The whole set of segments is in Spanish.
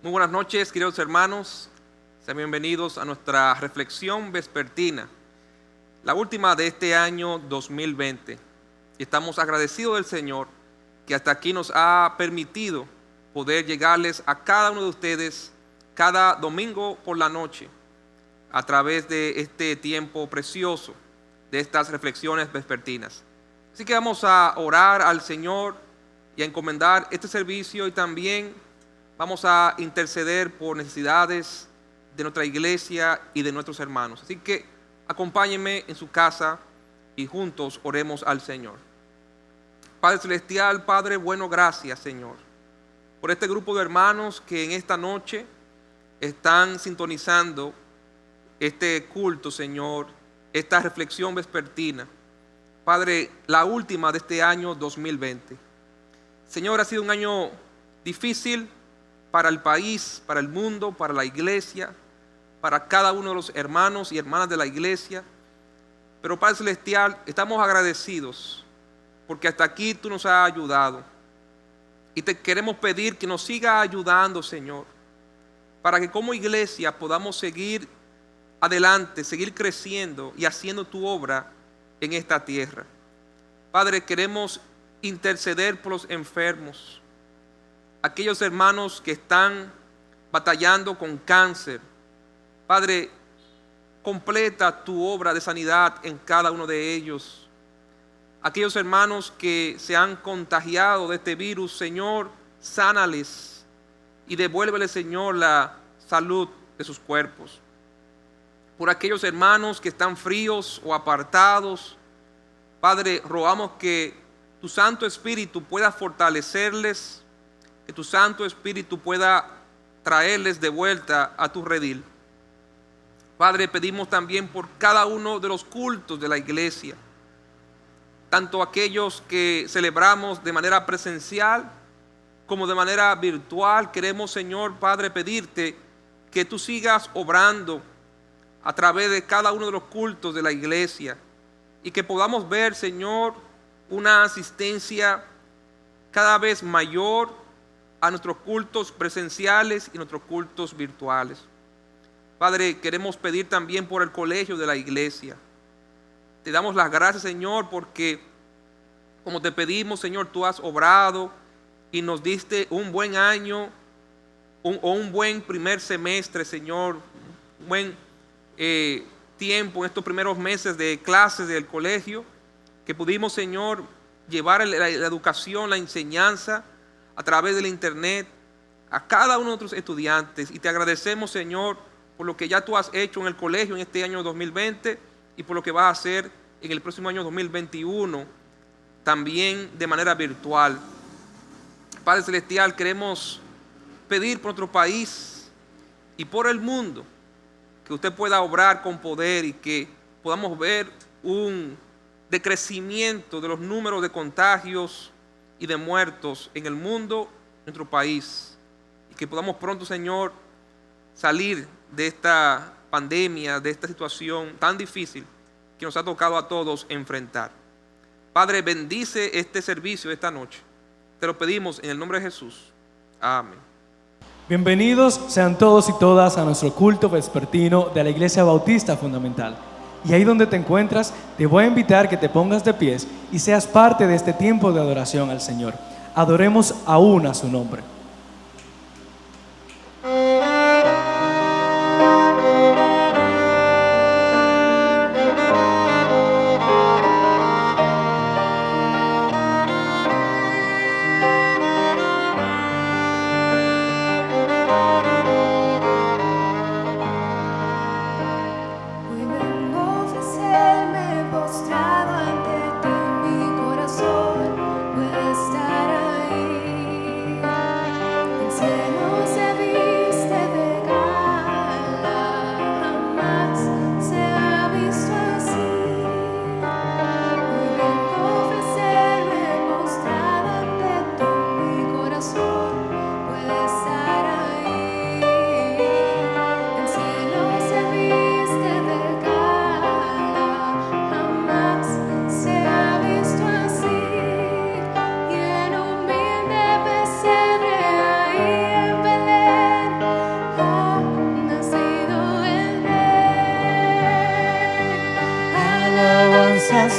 Muy buenas noches, queridos hermanos. Sean bienvenidos a nuestra reflexión vespertina, la última de este año 2020. Y estamos agradecidos del Señor que hasta aquí nos ha permitido poder llegarles a cada uno de ustedes cada domingo por la noche a través de este tiempo precioso, de estas reflexiones vespertinas. Así que vamos a orar al Señor y a encomendar este servicio, y también vamos a interceder por necesidades de nuestra iglesia y de nuestros hermanos. Así que acompáñenme en su casa y juntos oremos al Señor. Padre Celestial, Padre bueno, gracias, Señor, por este grupo de hermanos que en esta noche están sintonizando este culto, Señor, esta reflexión vespertina. Padre, la última de este año 2020. Señor, ha sido un año difícil para el país, para el mundo, para la iglesia, para cada uno de los hermanos y hermanas de la iglesia. Pero Padre Celestial, estamos agradecidos porque hasta aquí tú nos has ayudado. Y te queremos pedir que nos siga ayudando, Señor, para que como iglesia podamos seguir adelante, seguir creciendo y haciendo tu obra en esta tierra. Padre, queremos interceder por los enfermos, aquellos hermanos que están batallando con cáncer. Padre, completa tu obra de sanidad en cada uno de ellos. Aquellos hermanos que se han contagiado de este virus, Señor, sánales y devuélvele, Señor, la salud de sus cuerpos. Por aquellos hermanos que están fríos o apartados, Padre, rogamos que tu Santo Espíritu pueda fortalecerles, que tu Santo Espíritu pueda traerles de vuelta a tu redil. Padre, pedimos también por cada uno de los cultos de la iglesia, tanto aquellos que celebramos de manera presencial como de manera virtual. Queremos, Señor, Padre, pedirte que tú sigas obrando a través de cada uno de los cultos de la iglesia y que podamos ver, Señor, una asistencia cada vez mayor a nuestros cultos presenciales y nuestros cultos virtuales. Padre, queremos pedir también por el colegio de la iglesia. Te damos las gracias, Señor, porque como te pedimos, Señor, tú has obrado y nos diste un buen año, un buen primer semestre, Señor, un buen tiempo en estos primeros meses de clases del colegio, que pudimos, Señor, llevar la educación, la enseñanza a través del internet a cada uno de nuestros estudiantes. Y te agradecemos, Señor, por lo que ya tú has hecho en el colegio en este año 2020 y por lo que vas a hacer en el próximo año 2021, también de manera virtual. Padre Celestial, queremos pedir por nuestro país y por el mundo que usted pueda obrar con poder y que podamos ver un decrecimiento de los números de contagios y de muertos en el mundo, en nuestro país, y que podamos pronto, Señor, salir de esta pandemia, de esta situación tan difícil que nos ha tocado a todos enfrentar. Padre, bendice este servicio esta noche. Te lo pedimos en el nombre de Jesús. Amén. Bienvenidos sean todos y todas a nuestro culto vespertino de la Iglesia Bautista Fundamental. Y ahí donde te encuentras, te voy a invitar que te pongas de pies y seas parte de este tiempo de adoración al Señor. Adoremos aún a su nombre. Ahí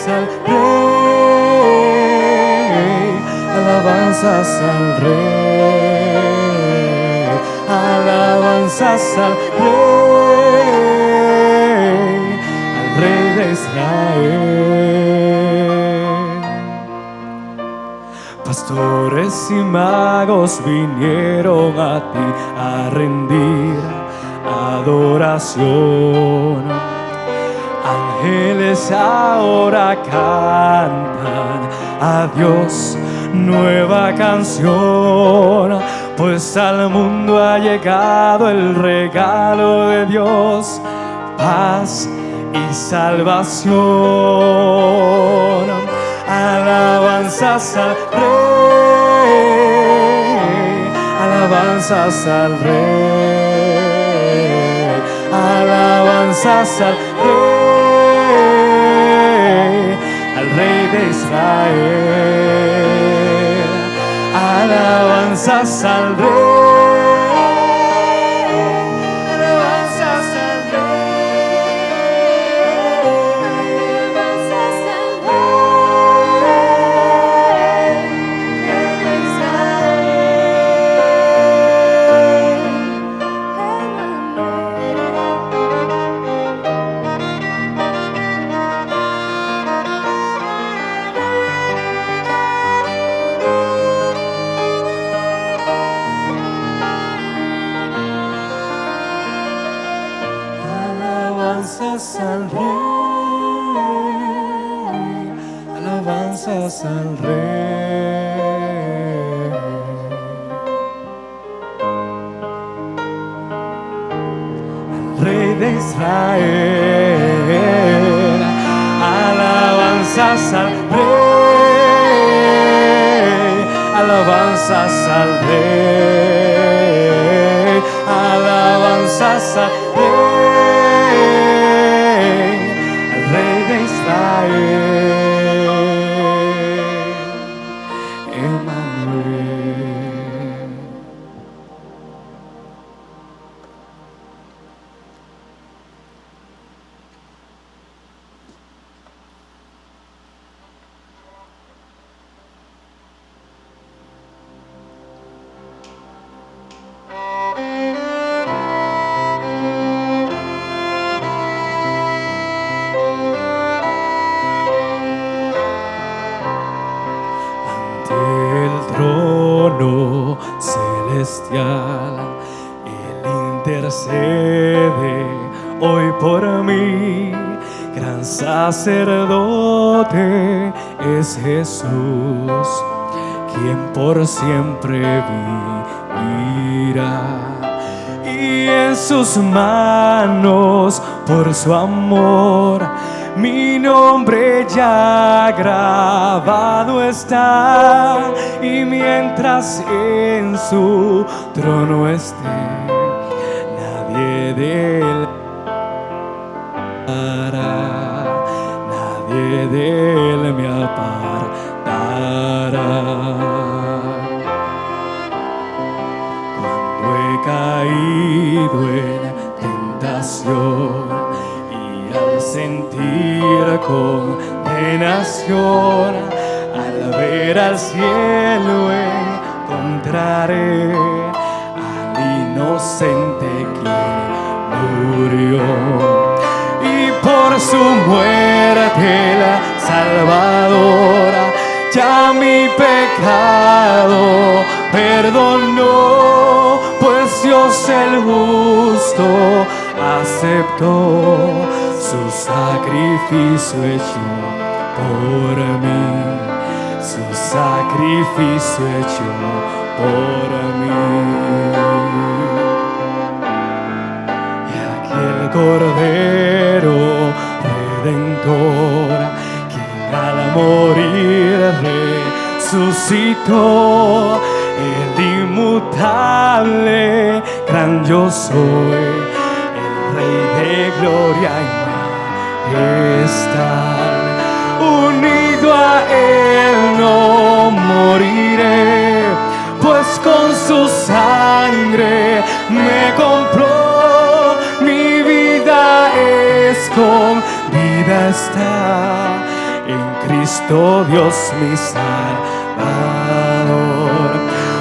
al Rey, alabanzas al Rey, alabanzas al Rey de Israel. Pastores y magos vinieron a ti a rendir adoración. Ángeles ahora cantan a Dios nueva canción, pues al mundo ha llegado el regalo de Dios, paz y salvación. Alabanzas al Rey, alabanzas al Rey, alabanzas al Rey de Israel, alabanzas al alabanzas al Rey, al Rey de Israel, alabanzas al Rey, alabanzas al Rey, alabanzas al Rey de Israel, Emmanuel. Celestial, Él intercede hoy por mí. Gran sacerdote es Jesús, quien por siempre vivirá. Y en sus manos, por su amor, mi nombre ya grabado está, y mientras en su trono esté, nadie de él hará, nadie de él me apartará. Cuando he caído en tentación, al sentir condenación, al ver al cielo encontraré al inocente quien murió, y por su muerte la salvadora ya mi pecado perdonó, pues Dios el justo aceptó su sacrificio hecho por mí, su sacrificio hecho por mí. Y aquel Cordero Redentor, quien al morir resucitó, el inmutable, gran yo soy, el Rey de gloria y majestad. Unido a Él no moriré, pues con su sangre me compró. Mi vida es con vida está, en Cristo Dios mi Salvador.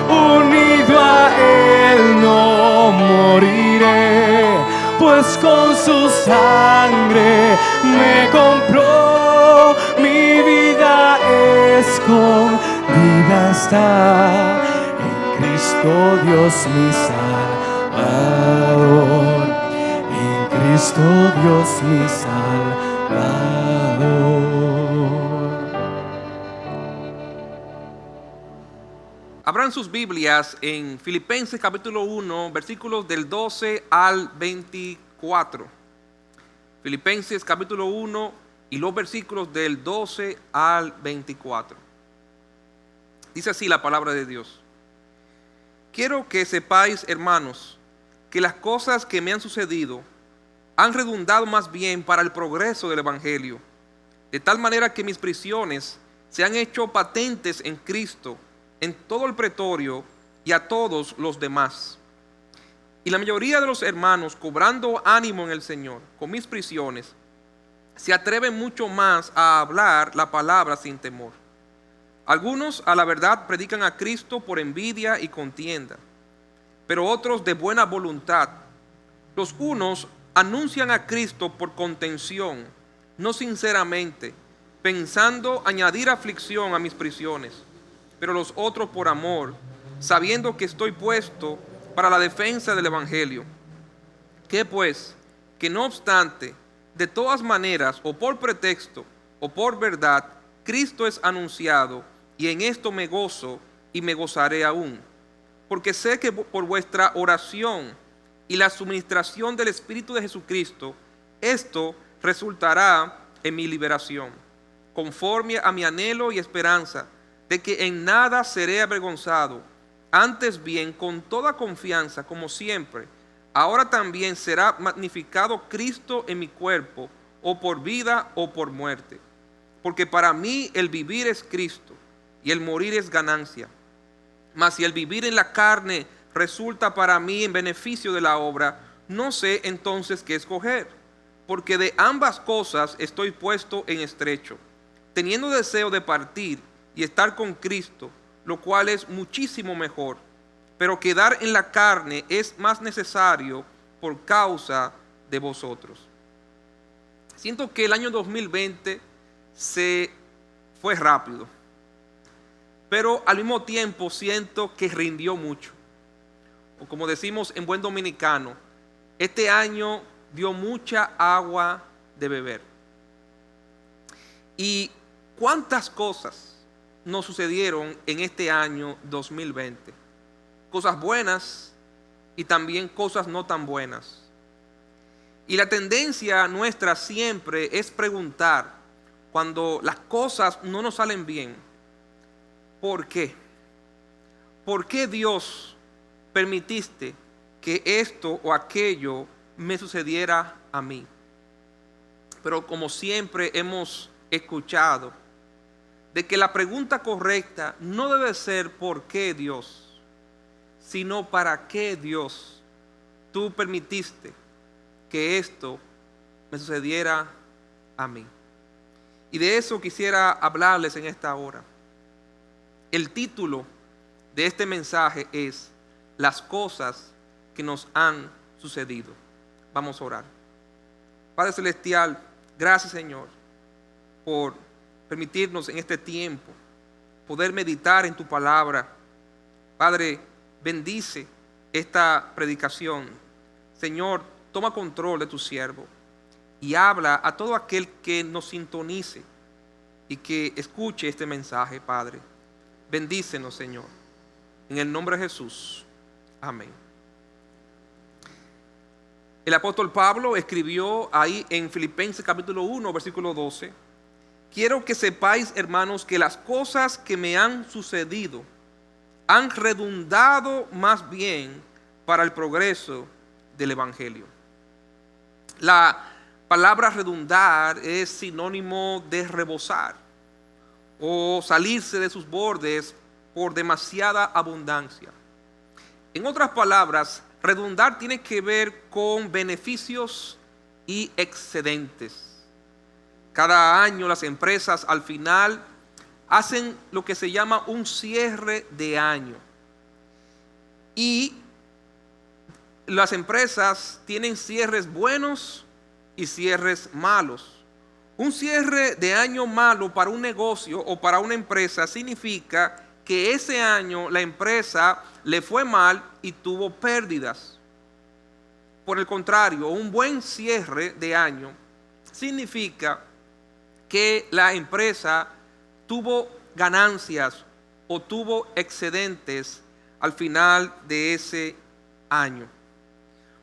Unido a Él no moriré, pues con su sangre me compró. Mi vida escondida está en Cristo Dios mi Salvador. En Cristo Dios mi Salvador. Abran sus Biblias en Filipenses capítulo 1, versículos del 12 al 24. Filipenses capítulo 1 y los versículos del 12 al 24. Dice así la palabra de Dios. Quiero que sepáis, hermanos, que las cosas que me han sucedido han redundado más bien para el progreso del Evangelio, de tal manera que mis prisiones se han hecho patentes en Cristo, en todo el pretorio y a todos los demás. Y la mayoría de los hermanos, cobrando ánimo en el Señor con mis prisiones, se atreven mucho más a hablar la palabra sin temor. Algunos a la verdad predican a Cristo por envidia y contienda, pero otros de buena voluntad. Los unos anuncian a Cristo por contención, no sinceramente, pensando añadir aflicción a mis prisiones, pero los otros por amor, sabiendo que estoy puesto para la defensa del Evangelio. ¿Qué pues? Que no obstante, de todas maneras, o por pretexto, o por verdad, Cristo es anunciado, y en esto me gozo y me gozaré aún. Porque sé que por vuestra oración y la suministración del Espíritu de Jesucristo, esto resultará en mi liberación, conforme a mi anhelo y esperanza, de que en nada seré avergonzado, antes bien con toda confianza, como siempre, ahora también será magnificado Cristo en mi cuerpo, o por vida o por muerte. Porque para mí el vivir es Cristo, y el morir es ganancia. Mas si el vivir en la carne resulta para mí en beneficio de la obra, no sé entonces qué escoger, porque de ambas cosas estoy puesto en estrecho, teniendo deseo de partir y estar con Cristo, lo cual es muchísimo mejor, pero quedar en la carne es más necesario por causa de vosotros. Siento que el año 2020 se fue rápido, pero al mismo tiempo siento que rindió mucho. O como decimos en buen dominicano, este año dio mucha agua de beber. ¿Y cuántas cosas nos sucedieron en este año 2020? Cosas buenas y también cosas no tan buenas. Y la tendencia nuestra siempre es preguntar, cuando las cosas no nos salen bien, ¿por qué? ¿Por qué Dios permitiste que esto o aquello me sucediera a mí? Pero como siempre hemos escuchado, de que la pregunta correcta no debe ser ¿por qué Dios?, sino ¿para qué Dios tú permitiste que esto me sucediera a mí? Y de eso quisiera hablarles en esta hora. El título de este mensaje es Las cosas que nos han sucedido. Vamos a orar. Padre Celestial, gracias Señor por permitirnos en este tiempo poder meditar en tu palabra. Padre, bendice esta predicación. Señor, toma control de tu siervo y habla a todo aquel que nos sintonice y que escuche este mensaje, Padre. Bendícenos, Señor. En el nombre de Jesús. Amén. El apóstol Pablo escribió ahí en Filipenses capítulo 1, versículo 12. Quiero que sepáis, hermanos, que las cosas que me han sucedido han redundado más bien para el progreso del Evangelio. La palabra redundar es sinónimo de rebosar o salirse de sus bordes por demasiada abundancia. En otras palabras, redundar tiene que ver con beneficios y excedentes. Cada año las empresas al final hacen lo que se llama un cierre de año. Y las empresas tienen cierres buenos y cierres malos. Un cierre de año malo para un negocio o para una empresa significa que ese año la empresa le fue mal y tuvo pérdidas. Por el contrario, un buen cierre de año significa que la empresa tuvo ganancias o tuvo excedentes al final de ese año.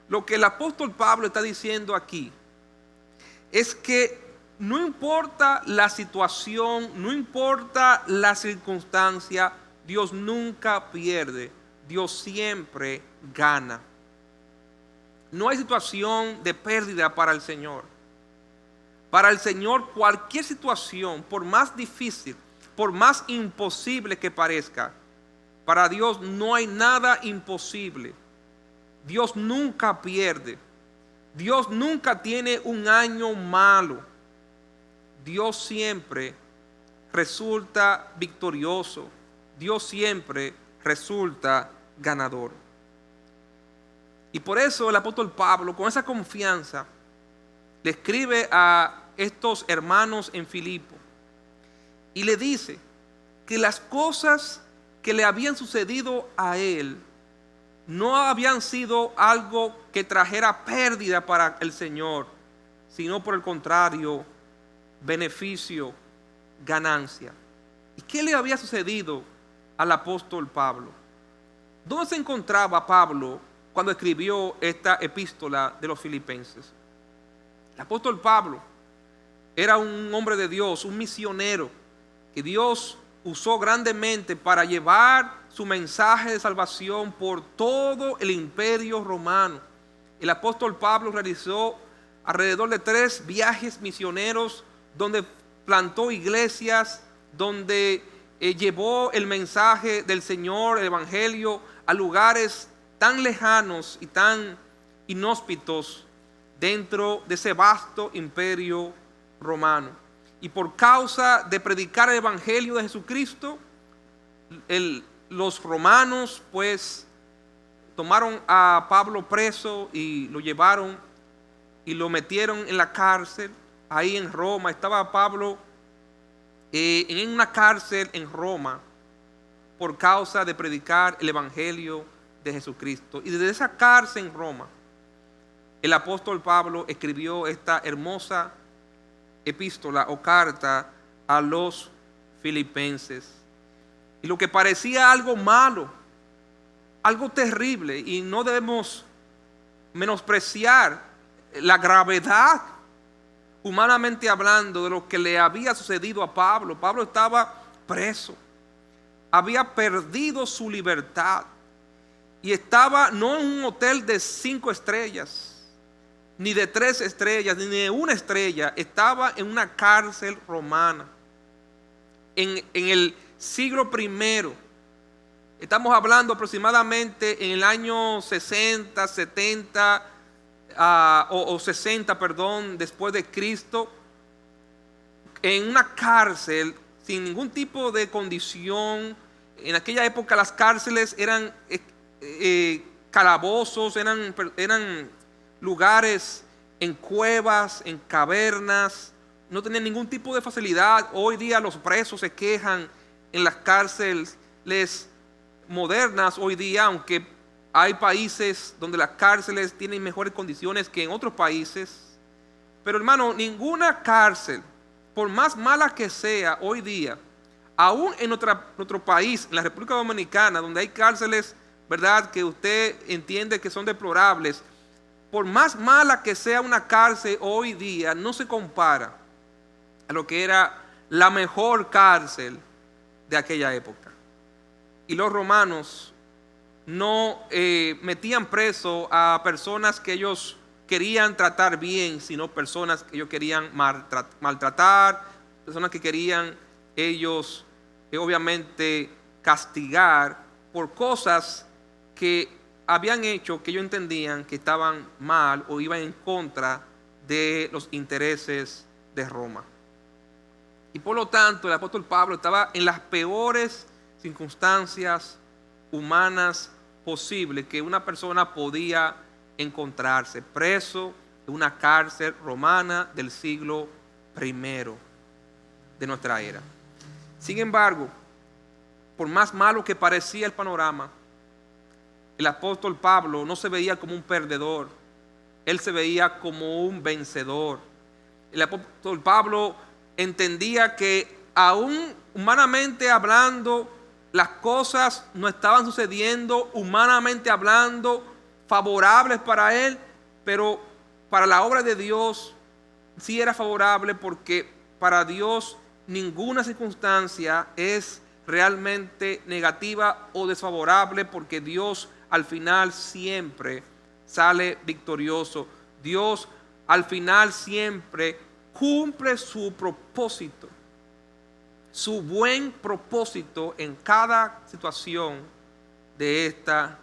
Lo que el apóstol Pablo está diciendo aquí es que no importa la situación, no importa la circunstancia, Dios nunca pierde, Dios siempre gana. No hay situación de pérdida para el Señor. Para el Señor cualquier situación, por más difícil, por más imposible que parezca, para Dios no hay nada imposible. Dios nunca pierde. Dios nunca tiene un año malo. Dios siempre resulta victorioso. Dios siempre resulta ganador. Y por eso el apóstol Pablo, con esa confianza, le escribe a estos hermanos en Filipo y le dice que las cosas que le habían sucedido a él no habían sido algo que trajera pérdida para el Señor, sino por el contrario, beneficio, ganancia. ¿Y qué le había sucedido al apóstol Pablo? ¿Dónde se encontraba Pablo cuando escribió esta epístola de los Filipenses? El apóstol Pablo era un hombre de Dios, un misionero que Dios usó grandemente para llevar su mensaje de salvación por todo el imperio romano. El apóstol Pablo realizó alrededor de 3 viajes misioneros donde plantó iglesias, donde llevó el mensaje del Señor, el evangelio, a lugares tan lejanos y tan inhóspitos dentro de ese vasto imperio romano. Y por causa de predicar el evangelio de Jesucristo, los romanos pues tomaron a Pablo preso y lo llevaron y lo metieron en la cárcel ahí en Roma. Estaba Pablo en una cárcel en Roma por causa de predicar el evangelio de Jesucristo. Y desde esa cárcel en Roma, el apóstol Pablo escribió esta hermosa epístola o carta a los filipenses. Y lo que parecía algo malo, algo terrible, y no debemos menospreciar la gravedad, humanamente hablando, de lo que le había sucedido a Pablo. Pablo estaba preso, había perdido su libertad y estaba no en un hotel de 5 estrellas, ni de 3 estrellas, ni de 1 estrella. Estaba en una cárcel romana en el siglo I. Estamos hablando aproximadamente en el año 60, 70 o 60, perdón, después de Cristo, en una cárcel sin ningún tipo de condición. En aquella época las cárceles eran calabozos, eran lugares en cuevas, en cavernas, no tenían ningún tipo de facilidad. Hoy día los presos se quejan en las cárceles modernas hoy día, aunque hay países donde las cárceles tienen mejores condiciones que en otros países. Pero hermano, ninguna cárcel, por más mala que sea hoy día, aún en nuestro país, en la República Dominicana, donde hay cárceles, ¿verdad?, que usted entiende que son deplorables, por más mala que sea una cárcel hoy día, no se compara a lo que era la mejor cárcel de aquella época. Y los romanos no metían preso a personas que ellos querían tratar bien, sino personas que ellos querían maltratar, personas que querían ellos obviamente castigar por cosas que habían hecho que ellos entendían que estaban mal o iban en contra de los intereses de Roma. Y por lo tanto el apóstol Pablo estaba en las peores circunstancias humanas posibles que una persona podía encontrarse, preso en una cárcel romana del siglo I de nuestra era. Sin embargo, por más malo que parecía el panorama, el apóstol Pablo no se veía como un perdedor, él se veía como un vencedor. El apóstol Pablo entendía que aún humanamente hablando, las cosas no estaban sucediendo, humanamente hablando, favorables para él, pero para la obra de Dios sí era favorable, porque para Dios ninguna circunstancia es realmente negativa o desfavorable, porque Dios al final siempre sale victorioso. Dios al final siempre cumple su propósito, su buen propósito en cada situación de esta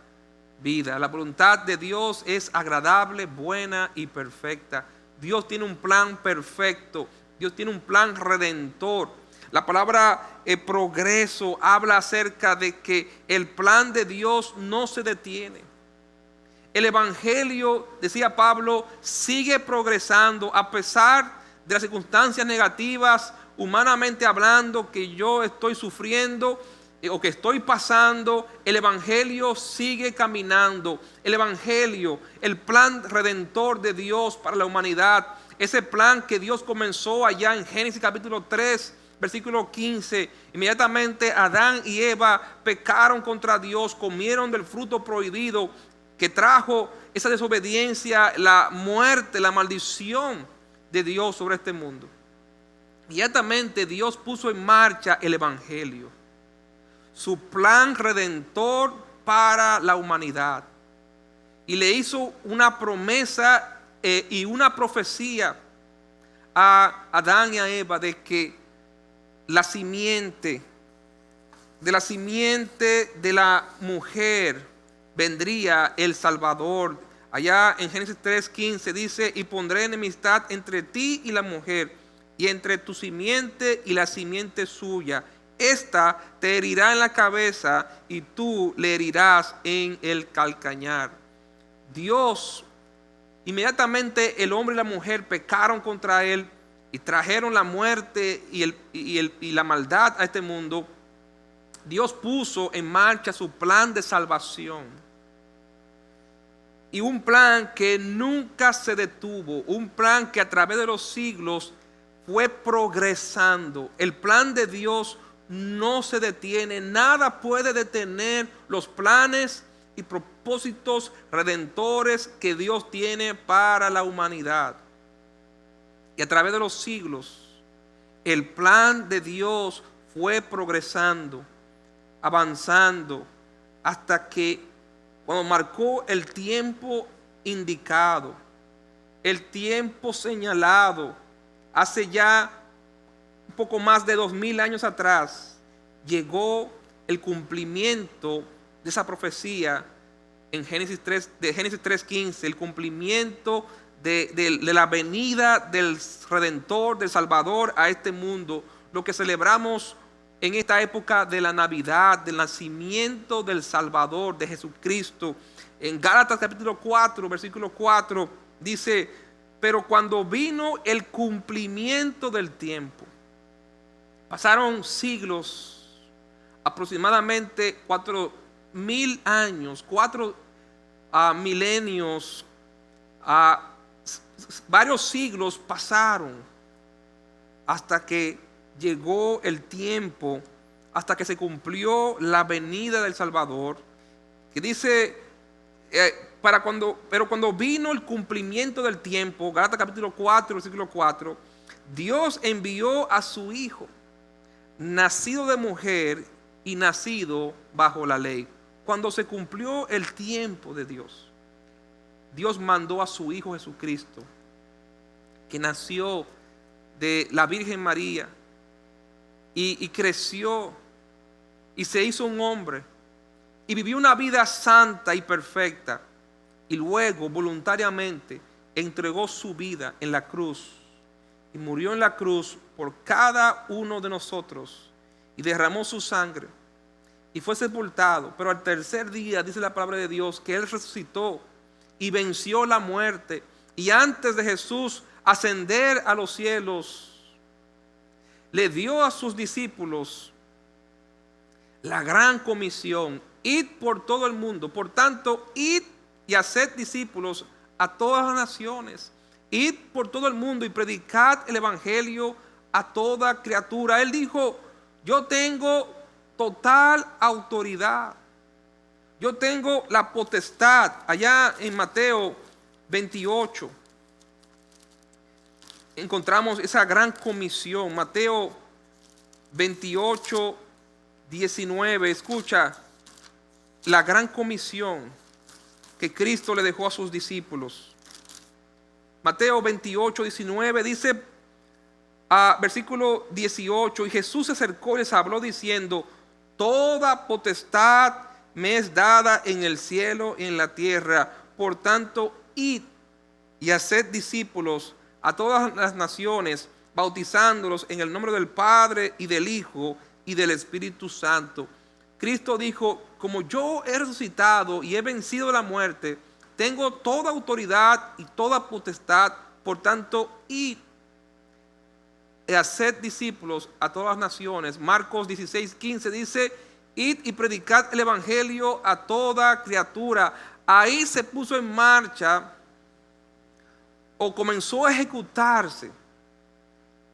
vida. La voluntad de Dios es agradable, buena y perfecta. Dios tiene un plan perfecto. Dios tiene un plan redentor. La palabra progreso habla acerca de que el plan de Dios no se detiene. El evangelio, decía Pablo, sigue progresando a pesar de las circunstancias negativas, humanamente hablando, que yo estoy sufriendo o que estoy pasando. El evangelio sigue caminando. El evangelio, el plan redentor de Dios para la humanidad, ese plan que Dios comenzó allá en Génesis capítulo 3, versículo 15. Inmediatamente Adán y Eva pecaron contra Dios, comieron del fruto prohibido que trajo esa desobediencia, la muerte, la maldición de Dios sobre este mundo. Inmediatamente Dios puso en marcha el evangelio, su plan redentor para la humanidad, y le hizo una promesa y una profecía a Adán y a Eva de que de la simiente de la mujer vendría el Salvador. Allá en Génesis 3:15 dice: y pondré enemistad entre ti y la mujer, y entre tu simiente y la simiente suya. Esta te herirá en la cabeza y tú le herirás en el calcañar. Dios, inmediatamente el hombre y la mujer pecaron contra él y trajeron la muerte y la maldad a este mundo. Dios puso en marcha su plan de salvación, y un plan que nunca se detuvo, un plan que a través de los siglos fue progresando. El plan de Dios no se detiene, nada puede detener los planes y propósitos redentores que Dios tiene para la humanidad. Y a través de los siglos, el plan de Dios fue progresando, avanzando, hasta que cuando marcó el tiempo indicado, el tiempo señalado, hace ya un poco más de 2000 años atrás, llegó el cumplimiento de esa profecía en Génesis 3:15, el cumplimiento de la venida del Redentor, del Salvador a este mundo, lo que celebramos en esta época de la Navidad, del nacimiento del Salvador, de Jesucristo. En Gálatas capítulo 4, versículo 4, dice: pero cuando vino el cumplimiento del tiempo, pasaron siglos, aproximadamente 4000 años, 4 milenios, varios siglos pasaron hasta que llegó el tiempo, hasta que se cumplió la venida del Salvador, que dice, pero cuando vino el cumplimiento del tiempo, Gálatas capítulo 4, versículo 4, Dios envió a su Hijo, nacido de mujer y nacido bajo la ley. Cuando se cumplió el tiempo de Dios, Dios mandó a su Hijo Jesucristo, que nació de la Virgen María y creció y se hizo un hombre y vivió una vida santa y perfecta, y luego voluntariamente entregó su vida en la cruz y murió en la cruz por cada uno de nosotros y derramó su sangre y fue sepultado. Pero al tercer día, dice la palabra de Dios, que Él resucitó y venció la muerte. Y antes de Jesús ascender a los cielos, le dio a sus discípulos la gran comisión: id por todo el mundo. Por tanto, id y haced discípulos a todas las naciones. Id por todo el mundo y predicad el evangelio a toda criatura. Él dijo: yo tengo total autoridad. Yo tengo la potestad. Allá en Mateo 28 encontramos esa gran comisión. Mateo 28, 19. Escucha la gran comisión que Cristo le dejó a sus discípulos. Mateo 28, 19 dice, versículo 18: y Jesús se acercó y les habló diciendo: toda potestad me es dada en el cielo y en la tierra. Por tanto, id y haced discípulos a todas las naciones, bautizándolos en el nombre del Padre y del Hijo y del Espíritu Santo. Cristo dijo: como yo he resucitado y he vencido la muerte, tengo toda autoridad y toda potestad. Por tanto, id y haced discípulos a todas las naciones. Marcos 16, 15 dice: id y predicad el evangelio a toda criatura. Ahí se puso en marcha, o comenzó a ejecutarse,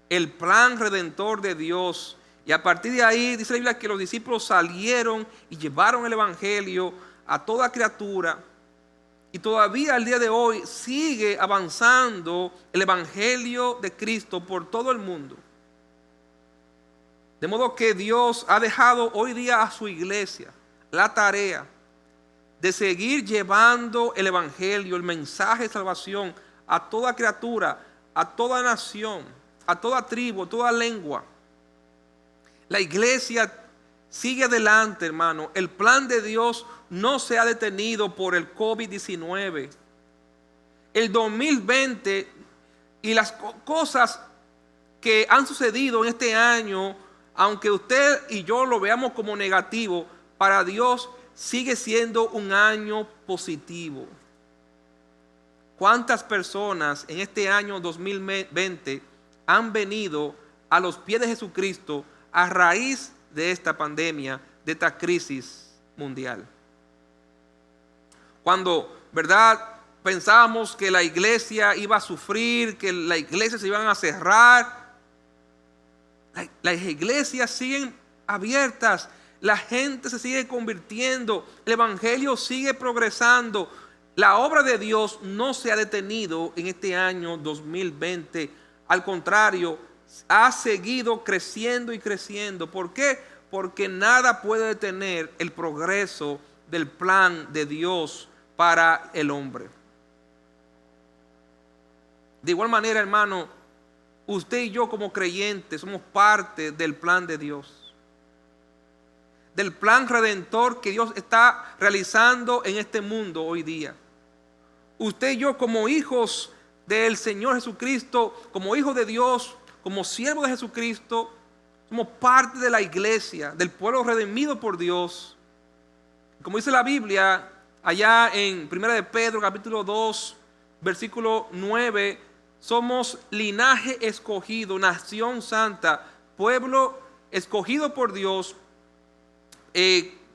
el plan redentor de Dios. Y a partir de ahí dice la Biblia que los discípulos salieron y llevaron el evangelio a toda criatura. Y todavía al día de hoy sigue avanzando el evangelio de Cristo por todo el mundo. De modo que Dios ha dejado hoy día a su iglesia la tarea de seguir llevando el evangelio, el mensaje de salvación a toda criatura, a toda nación, a toda tribu, a toda lengua. La iglesia sigue adelante, hermano. El plan de Dios no se ha detenido por el COVID-19. El 2020 y las cosas que han sucedido en este año, aunque usted y yo lo veamos como negativo, para Dios sigue siendo un año positivo. ¿Cuántas personas en este año 2020 han venido a los pies de Jesucristo a raíz de esta pandemia, de esta crisis mundial? Cuando, ¿verdad?, pensábamos que la iglesia iba a sufrir, que la iglesia se iban a cerrar, las iglesias siguen abiertas, la gente se sigue convirtiendo, el evangelio sigue progresando. La obra de Dios no se ha detenido en este año 2020. Al contrario, ha seguido creciendo y creciendo. ¿Por qué? Porque nada puede detener el progreso del plan de Dios para el hombre. De igual manera, hermano, usted y yo como creyentes somos parte del plan de Dios, del plan redentor que Dios está realizando en este mundo hoy día. Usted y yo como hijos del Señor Jesucristo, como hijos de Dios, como siervos de Jesucristo, somos parte de la iglesia, del pueblo redimido por Dios. Como dice la Biblia, allá en 1 de Pedro capítulo 2, versículo 9, somos linaje escogido, nación santa, pueblo escogido por Dios,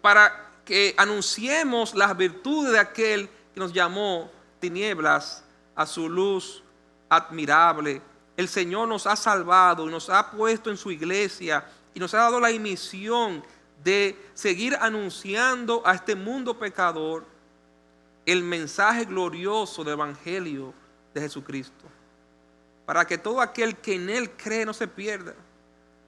para que anunciemos las virtudes de aquel que nos llamó tinieblas a su luz admirable. El Señor nos ha salvado y nos ha puesto en su iglesia y nos ha dado la misión de seguir anunciando a este mundo pecador el mensaje glorioso del evangelio de Jesucristo, para que todo aquel que en Él cree no se pierda,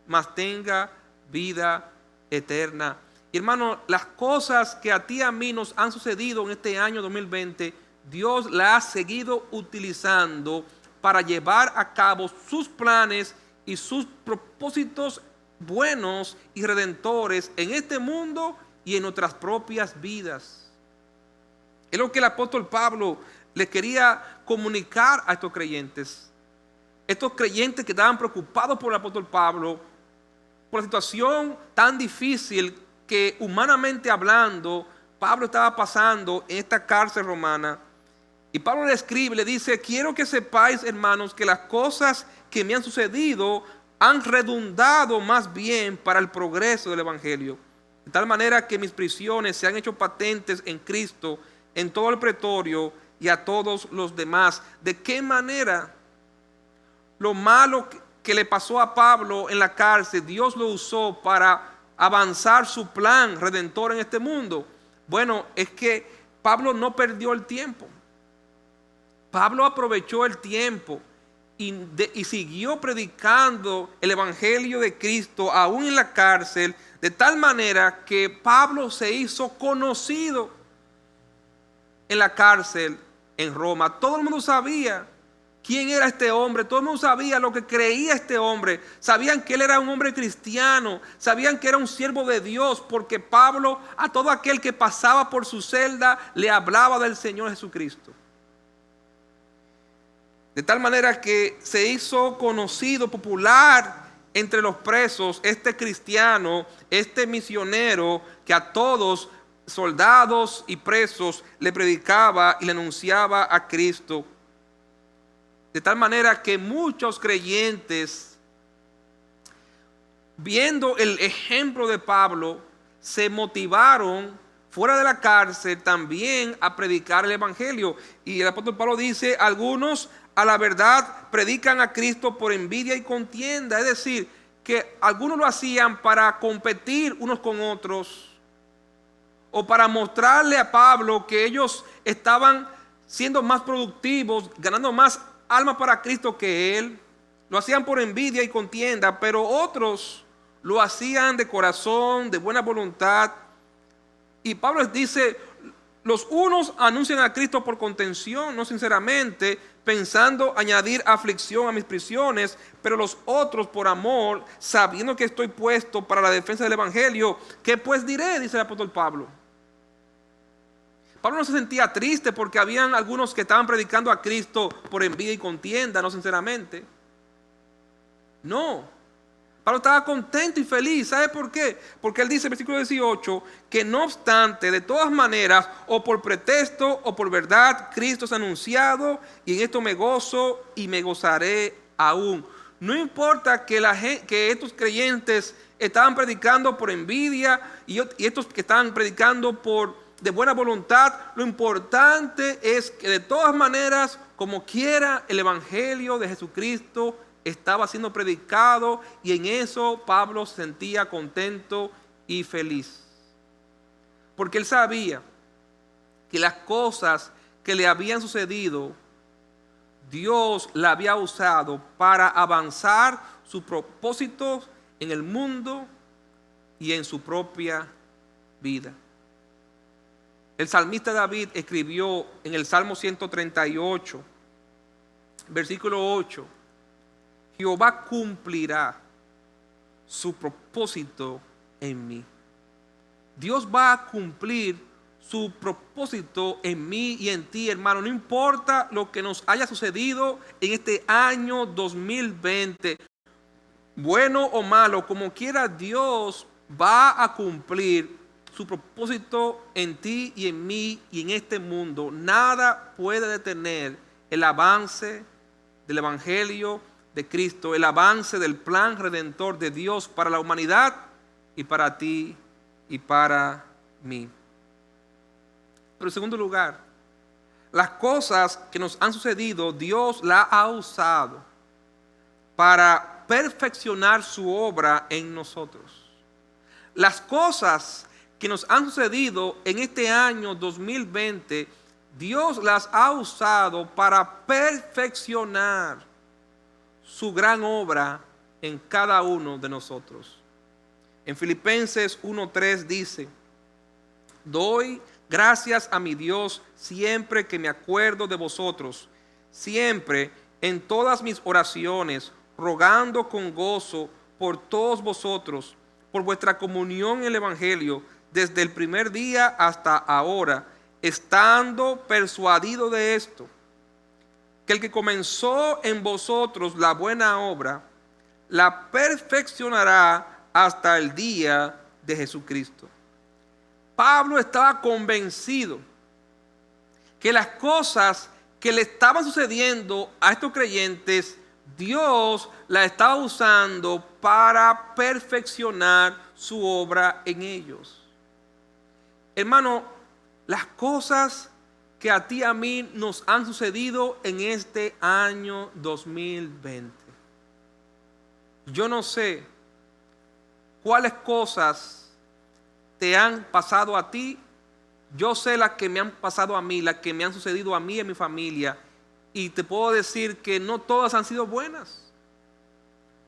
mas tenga vida eterna. Y hermano, las cosas que a ti y a mí nos han sucedido en este año 2020, Dios las ha seguido utilizando para llevar a cabo sus planes y sus propósitos buenos y redentores en este mundo y en nuestras propias vidas. Es lo que el apóstol Pablo le quería comunicar a estos creyentes. estos creyentes que estaban preocupados por el apóstol Pablo, por la situación tan difícil que humanamente hablando, Pablo estaba pasando en esta cárcel romana. Y Pablo le escribe, le dice: quiero que sepáis, hermanos, que las cosas que me han sucedido han redundado más bien para el progreso del evangelio. De tal manera que mis prisiones se han hecho patentes en Cristo, en todo el pretorio y a todos los demás. ¿De qué manera lo malo que le pasó a Pablo en la cárcel, Dios lo usó para avanzar su plan redentor en este mundo? Bueno, es que Pablo no perdió el tiempo. Pablo aprovechó el tiempo y siguió predicando el evangelio de Cristo aún en la cárcel, de tal manera que Pablo se hizo conocido en la cárcel en Roma. Todo el mundo sabía quién era este hombre, todo el mundo sabía lo que creía este hombre, sabían que él era un hombre cristiano, sabían que era un siervo de Dios, porque Pablo a todo aquel que pasaba por su celda le hablaba del Señor Jesucristo. De tal manera que se hizo conocido, popular entre los presos, este cristiano, este misionero que a todos, soldados y presos, le predicaba y le anunciaba a Cristo. De tal manera que muchos creyentes, viendo el ejemplo de Pablo, se motivaron fuera de la cárcel también a predicar el evangelio. Y el apóstol Pablo dice: algunos a la verdad predican a Cristo por envidia y contienda. Es decir, que algunos lo hacían para competir unos con otros, o para mostrarle a Pablo que ellos estaban siendo más productivos, ganando más almas para Cristo que él. Lo hacían por envidia y contienda, pero otros lo hacían de corazón, de buena voluntad. Y Pablo les dice: los unos anuncian a Cristo por contención, no sinceramente, pensando añadir aflicción a mis prisiones, pero los otros por amor, sabiendo que estoy puesto para la defensa del evangelio. ¿Qué pues diré?, dice el apóstol Pablo. Pablo no se sentía triste porque habían algunos que estaban predicando a Cristo por envidia y contienda, no sinceramente. No. Pablo estaba contento y feliz. ¿Sabe por qué? Porque él dice en versículo 18 que no obstante, de todas maneras, o por pretexto o por verdad, Cristo es anunciado, y en esto me gozo y me gozaré aún. No importa que estos creyentes estaban predicando por envidia y estos que estaban predicando de buena voluntad, lo importante es que de todas maneras, como quiera, el evangelio de Jesucristo estaba siendo predicado, y en eso Pablo se sentía contento y feliz. Porque él sabía que las cosas que le habían sucedido, Dios la había usado para avanzar sus propósitos en el mundo y en su propia vida. El salmista David escribió en el Salmo 138, versículo 8: Jehová cumplirá su propósito en mí. Dios va a cumplir su propósito en mí y en ti, hermano. No importa lo que nos haya sucedido en este año 2020, bueno o malo, como quiera, Dios va a cumplir su propósito en ti y en mí y en este mundo. Nada puede detener el avance del evangelio de Cristo, el avance del plan redentor de Dios para la humanidad y para ti y para mí. Pero en segundo lugar, las cosas que nos han sucedido, Dios las ha usado para perfeccionar su obra en nosotros. Las cosas que nos han sucedido en este año 2020, Dios las ha usado para perfeccionar su gran obra en cada uno de nosotros. En Filipenses 1:3 dice: doy gracias a mi Dios siempre que me acuerdo de vosotros, siempre en todas mis oraciones, rogando con gozo por todos vosotros, por vuestra comunión en el evangelio, desde el primer día hasta ahora, estando persuadido de esto, que el que comenzó en vosotros la buena obra, la perfeccionará hasta el día de Jesucristo. Pablo estaba convencido que las cosas que le estaban sucediendo a estos creyentes, Dios la estaba usando para perfeccionar su obra en ellos. Hermano, las cosas que a ti y a mí nos han sucedido en este año 2020. Yo no sé cuáles cosas te han pasado a ti. Yo sé las que me han pasado a mí, las que me han sucedido a mí y a mi familia. Y te puedo decir que no todas han sido buenas.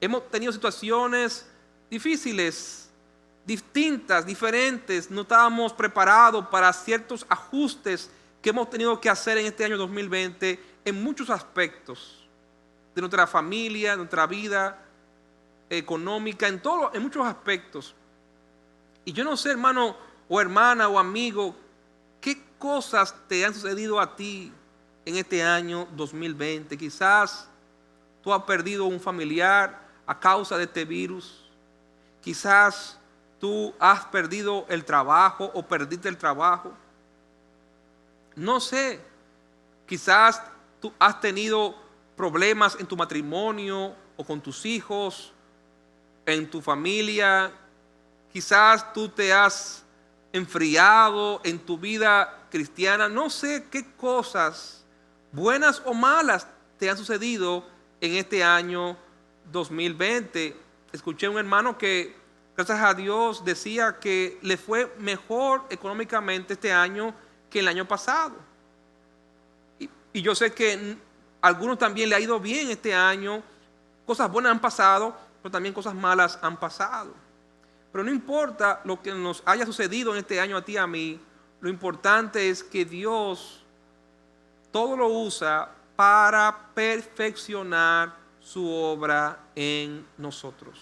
Hemos tenido situaciones difíciles, distintas, diferentes. No estábamos preparados para ciertos ajustes que hemos tenido que hacer en este año 2020 en muchos aspectos de nuestra familia, de nuestra vida económica, en muchos aspectos. Y yo no sé, hermano o hermana o amigo, qué cosas te han sucedido a ti en este año 2020. Quizás tú has perdido un familiar a causa de este virus. Quizás tú has perdido el trabajo o perdiste el trabajo. No sé, quizás tú has tenido problemas en tu matrimonio o con tus hijos, en tu familia. Quizás tú te has enfriado en tu vida cristiana. No sé qué cosas, buenas o malas, te han sucedido en este año 2020. Escuché a un hermano que, gracias a Dios, decía que le fue mejor económicamente este año que el año pasado. Y yo sé que a algunos también le ha ido bien este año. Cosas buenas han pasado, pero también cosas malas han pasado. Pero no importa lo que nos haya sucedido en este año a ti y a mí, lo importante es que Dios todo lo usa para perfeccionar su obra en nosotros.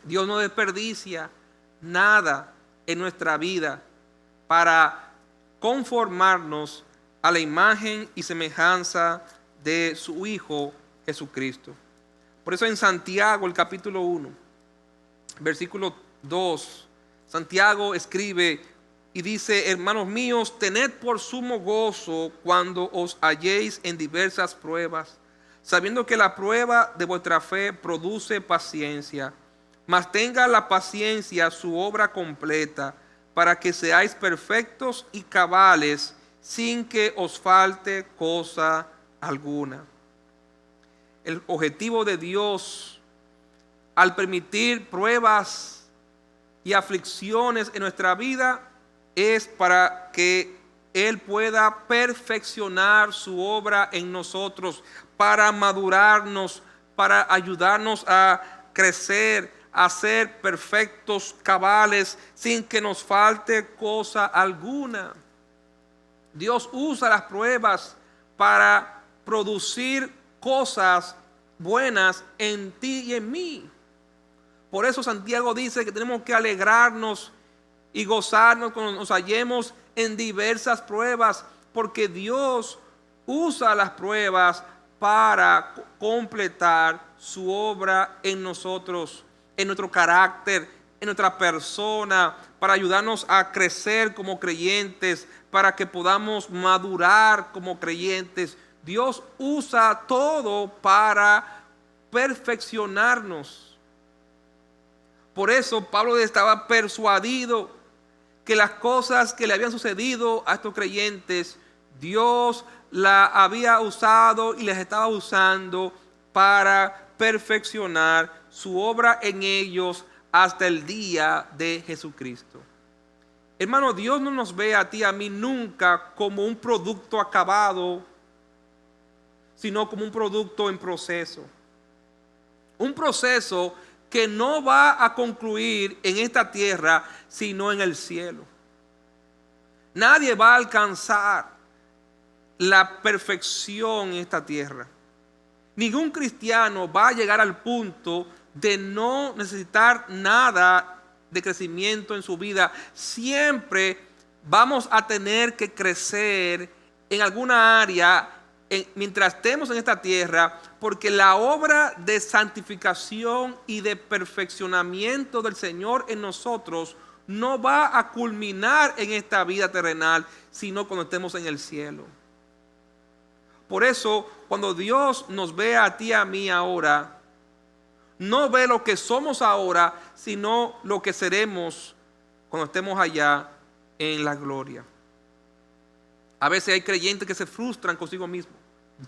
Dios no desperdicia nada en nuestra vida para conformarnos a la imagen y semejanza de su Hijo Jesucristo. Por eso en Santiago, el capítulo 1, versículo 2, Santiago escribe y dice: hermanos míos, tened por sumo gozo cuando os halléis en diversas pruebas, sabiendo que la prueba de vuestra fe produce paciencia. Mas tenga la paciencia su obra completa, para que seáis perfectos y cabales, sin que os falte cosa alguna. El objetivo de Dios al permitir pruebas y aflicciones en nuestra vida es para que Él pueda perfeccionar su obra en nosotros, para madurarnos, para ayudarnos a crecer, a ser perfectos, cabales, sin que nos falte cosa alguna. Dios usa las pruebas para producir cosas buenas en ti y en mí. Por eso Santiago dice que tenemos que alegrarnos y gozarnos cuando nos hallemos en diversas pruebas, porque Dios usa las pruebas para completar su obra en nosotros, en nuestro carácter, en nuestra persona, para ayudarnos a crecer como creyentes, para que podamos madurar como creyentes. Dios usa todo para perfeccionarnos. Por eso Pablo estaba persuadido que las cosas que le habían sucedido a estos creyentes, Dios la había usado y les estaba usando para perfeccionar su obra en ellos hasta el día de Jesucristo. Hermano, Dios no nos ve a ti y a mí nunca como un producto acabado, sino como un producto en proceso. Un proceso que no va a concluir en esta tierra, sino en el cielo. Nadie va a alcanzar la perfección en esta tierra. Ningún cristiano va a llegar al punto de no necesitar nada de crecimiento en su vida. Siempre vamos a tener que crecer en alguna área mientras estemos en esta tierra, porque la obra de santificación y de perfeccionamiento del Señor en nosotros no va a culminar en esta vida terrenal, sino cuando estemos en el cielo. Por eso, cuando Dios nos ve a ti y a mí ahora, no ve lo que somos ahora, sino lo que seremos cuando estemos allá en la gloria. A veces hay creyentes que se frustran consigo mismos.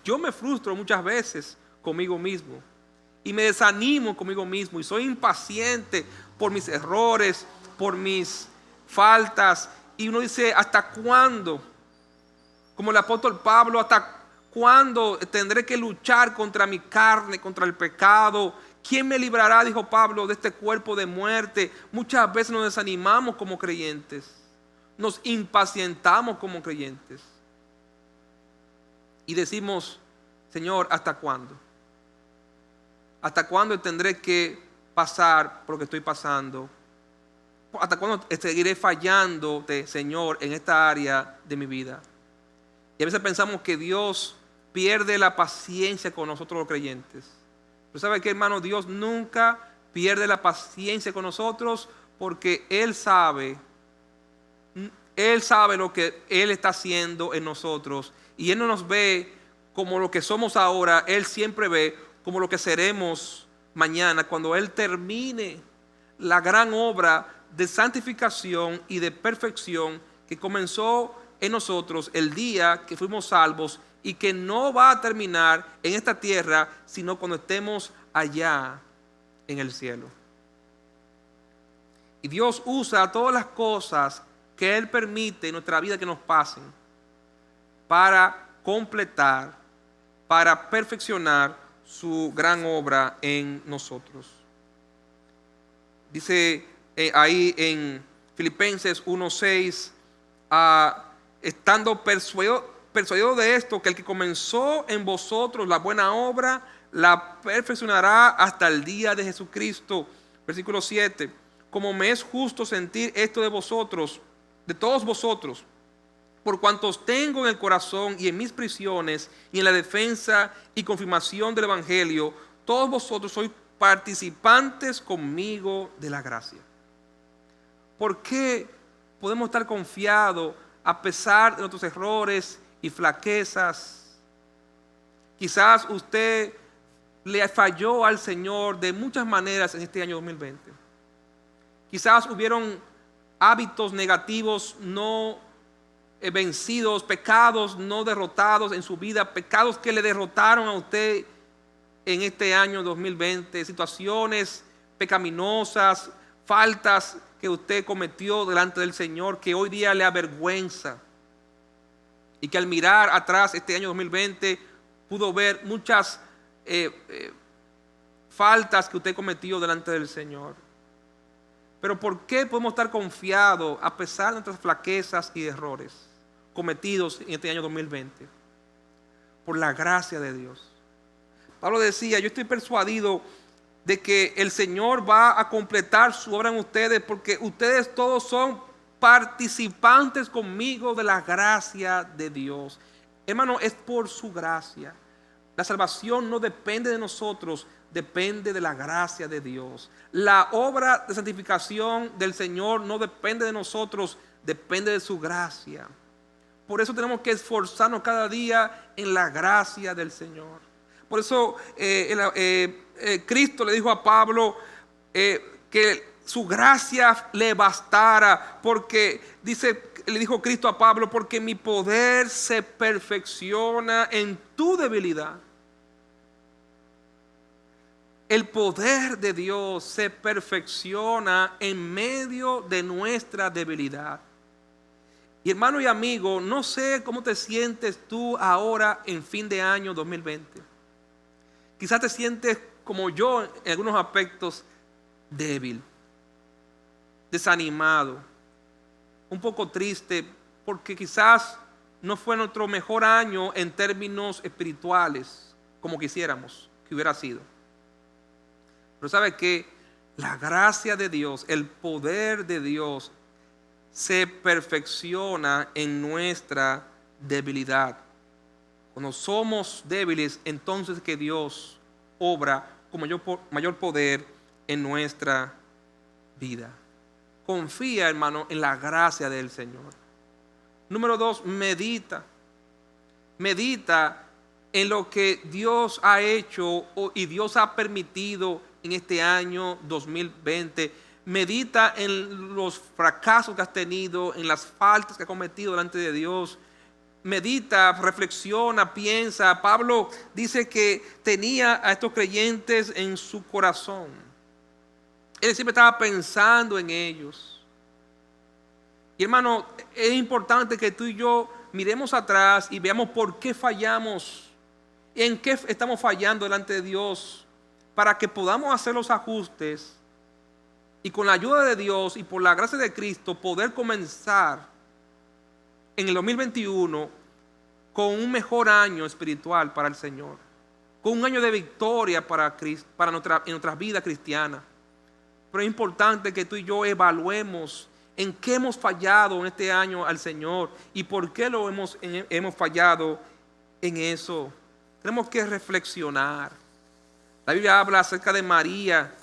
Yo me frustro muchas veces conmigo mismo y me desanimo conmigo mismo y soy impaciente por mis errores, por mis faltas, y uno dice, ¿hasta cuándo? Como el apóstol Pablo, ¿hasta cuándo tendré que luchar contra mi carne, contra el pecado? ¿Quién me librará, dijo Pablo, de este cuerpo de muerte? Muchas veces nos desanimamos como creyentes, nos impacientamos como creyentes y decimos, Señor, ¿hasta cuándo? ¿Hasta cuándo tendré que pasar por lo que estoy pasando? ¿Hasta cuándo seguiré fallándote, Señor, en esta área de mi vida? Y a veces pensamos que Dios pierde la paciencia con nosotros los creyentes. Pero ¿sabe qué, hermano? Dios nunca pierde la paciencia con nosotros, porque Él sabe lo que Él está haciendo en nosotros. Y Él no nos ve como lo que somos ahora. Él siempre ve como lo que seremos mañana, cuando Él termine la gran obra de santificación y de perfección que comenzó en nosotros el día que fuimos salvos, y que no va a terminar en esta tierra, sino cuando estemos allá en el cielo. Y Dios usa todas las cosas que Él permite en nuestra vida que nos pasen para completar, para perfeccionar su gran obra en nosotros. Dice ahí en Filipenses 1:6, estando persuadido de esto, que el que comenzó en vosotros la buena obra, la perfeccionará hasta el día de Jesucristo. Versículo 7, como me es justo sentir esto de vosotros, de todos vosotros, por cuantos tengo en el corazón y en mis prisiones y en la defensa y confirmación del Evangelio, todos vosotros sois participantes conmigo de la gracia. ¿Por qué podemos estar confiados a pesar de nuestros errores y flaquezas? Quizás usted le falló al Señor de muchas maneras en este año 2020. Quizás hubieron hábitos negativos no vencidos, pecados no derrotados en su vida, pecados que le derrotaron a usted en este año 2020, situaciones pecaminosas, faltas que usted cometió delante del Señor, que hoy día le avergüenza, y que al mirar atrás este año 2020 pudo ver muchas faltas que usted cometió delante del Señor. Pero ¿por qué podemos estar confiados a pesar de nuestras flaquezas y errores cometidos en este año 2020? Por la gracia de Dios. Pablo decía, yo estoy persuadido de que el Señor va a completar su obra en ustedes, porque ustedes todos son participantes conmigo de la gracia de Dios. Hermano, es por su gracia. La salvación no depende de nosotros, depende de la gracia de Dios. La obra de santificación del Señor no depende de nosotros, depende de su gracia. Por eso tenemos que esforzarnos cada día en la gracia del Señor. Por eso Cristo le dijo a Pablo que su gracia le bastara, porque le dijo Cristo a Pablo, porque mi poder se perfecciona en tu debilidad. El poder de Dios se perfecciona en medio de nuestra debilidad. Y hermano y amigo, no sé cómo te sientes tú ahora en fin de año 2020. Quizás te sientes como yo en algunos aspectos, débil, desanimado, un poco triste, porque quizás no fue nuestro mejor año en términos espirituales, como quisiéramos que hubiera sido. Pero ¿sabe qué? La gracia de Dios, el poder de Dios se perfecciona en nuestra debilidad. Cuando somos débiles, entonces que Dios obra con mayor poder en nuestra vida. Confía, hermano, en la gracia del Señor. Número 2, medita. Medita en lo que Dios ha hecho y Dios ha permitido en este año 2020. Medita en los fracasos que has tenido, en las faltas que has cometido delante de Dios. Medita, reflexiona, piensa. Pablo dice que tenía a estos creyentes en su corazón. Él siempre estaba pensando en ellos. Y hermano, es importante que tú y yo miremos atrás y veamos por qué fallamos, en qué estamos fallando delante de Dios, para que podamos hacer los ajustes y con la ayuda de Dios y por la gracia de Cristo poder comenzar en el 2021 con un mejor año espiritual para el Señor, con un año de victoria en nuestras vidas cristianas. Pero es importante que tú y yo evaluemos en qué hemos fallado en este año al Señor y por qué hemos fallado en eso. Tenemos que reflexionar. La Biblia habla acerca de María,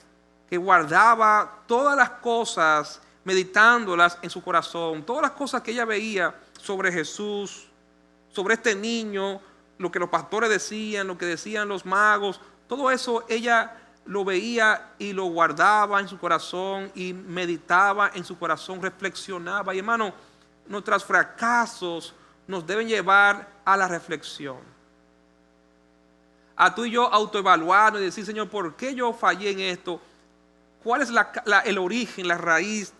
que guardaba todas las cosas, meditándolas en su corazón, todas las cosas que ella veía sobre Jesús, sobre este niño, lo que los pastores decían, lo que decían los magos, todo eso ella lo veía y lo guardaba en su corazón y meditaba en su corazón, reflexionaba. Y hermano, nuestros fracasos nos deben llevar a la reflexión, a tú y yo autoevaluarnos y decir: Señor, ¿por qué yo fallé en esto? ¿Cuál es el origen, la raíz?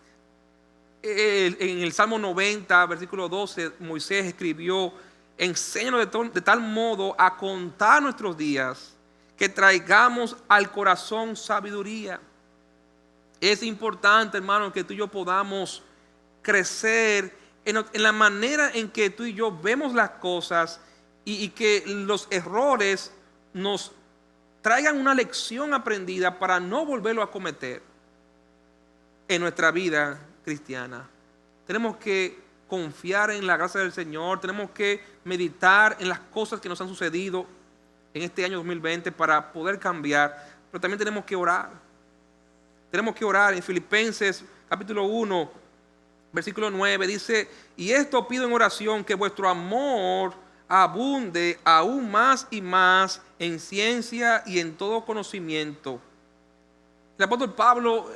En el Salmo 90, versículo 12, Moisés escribió: enséñanos de tal modo a contar nuestros días, que traigamos al corazón sabiduría. Es importante, hermano, que tú y yo podamos crecer en la manera en que tú y yo vemos las cosas y que los errores nos traigan una lección aprendida para no volverlo a cometer en nuestra vida cristiana. Tenemos que confiar en la gracia del Señor, tenemos que meditar en las cosas que nos han sucedido en este año 2020 para poder cambiar, pero también tenemos que orar. Tenemos que orar. En Filipenses capítulo 1, versículo 9 dice: y esto pido en oración, que vuestro amor abunde aún más y más en ciencia y en todo conocimiento. El apóstol Pablo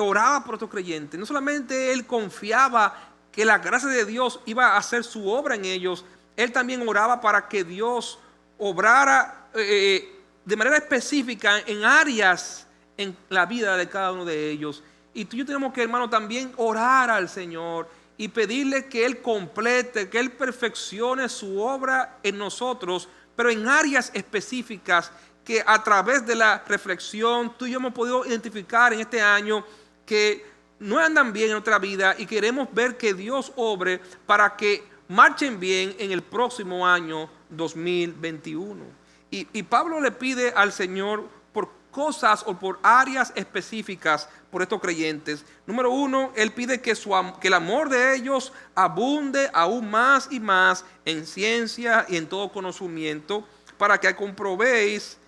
oraba por estos creyentes. No solamente él confiaba que la gracia de Dios iba a hacer su obra en ellos, él también oraba para que Dios obrara de manera específica en áreas en la vida de cada uno de ellos. Y tú y yo tenemos que, hermano, también orar al Señor y pedirle que Él complete, que Él perfeccione su obra en nosotros, pero en áreas específicas que a través de la reflexión tú y yo hemos podido identificar en este año que no andan bien en nuestra vida y queremos ver que Dios obre para que marchen bien en el próximo año 2021. Y Pablo le pide al Señor por cosas o por áreas específicas por estos creyentes. Número 1, él pide que el amor de ellos abunde aún más y más en ciencia y en todo conocimiento, para que aprobéis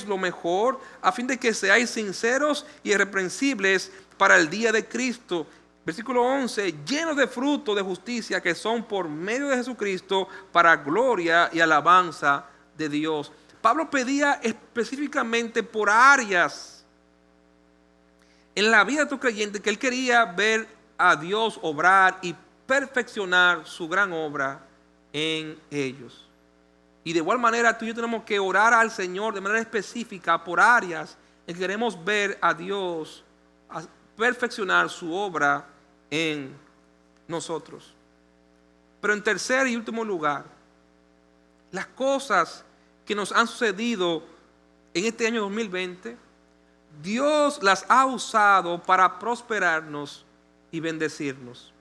lo mejor, a fin de que seáis sinceros y irreprensibles para el día de Cristo. Versículo 11, llenos de fruto de justicia que son por medio de Jesucristo para gloria y alabanza de Dios. Pablo pedía específicamente por áreas en la vida de estos creyentes que él quería ver a Dios obrar y perfeccionar su gran obra en ellos. Y de igual manera tú y yo tenemos que orar al Señor de manera específica por áreas en que queremos ver a Dios perfeccionar su obra en nosotros. Pero en tercer y último lugar, las cosas que nos han sucedido en este año 2020, Dios las ha usado para prosperarnos y bendecirnos.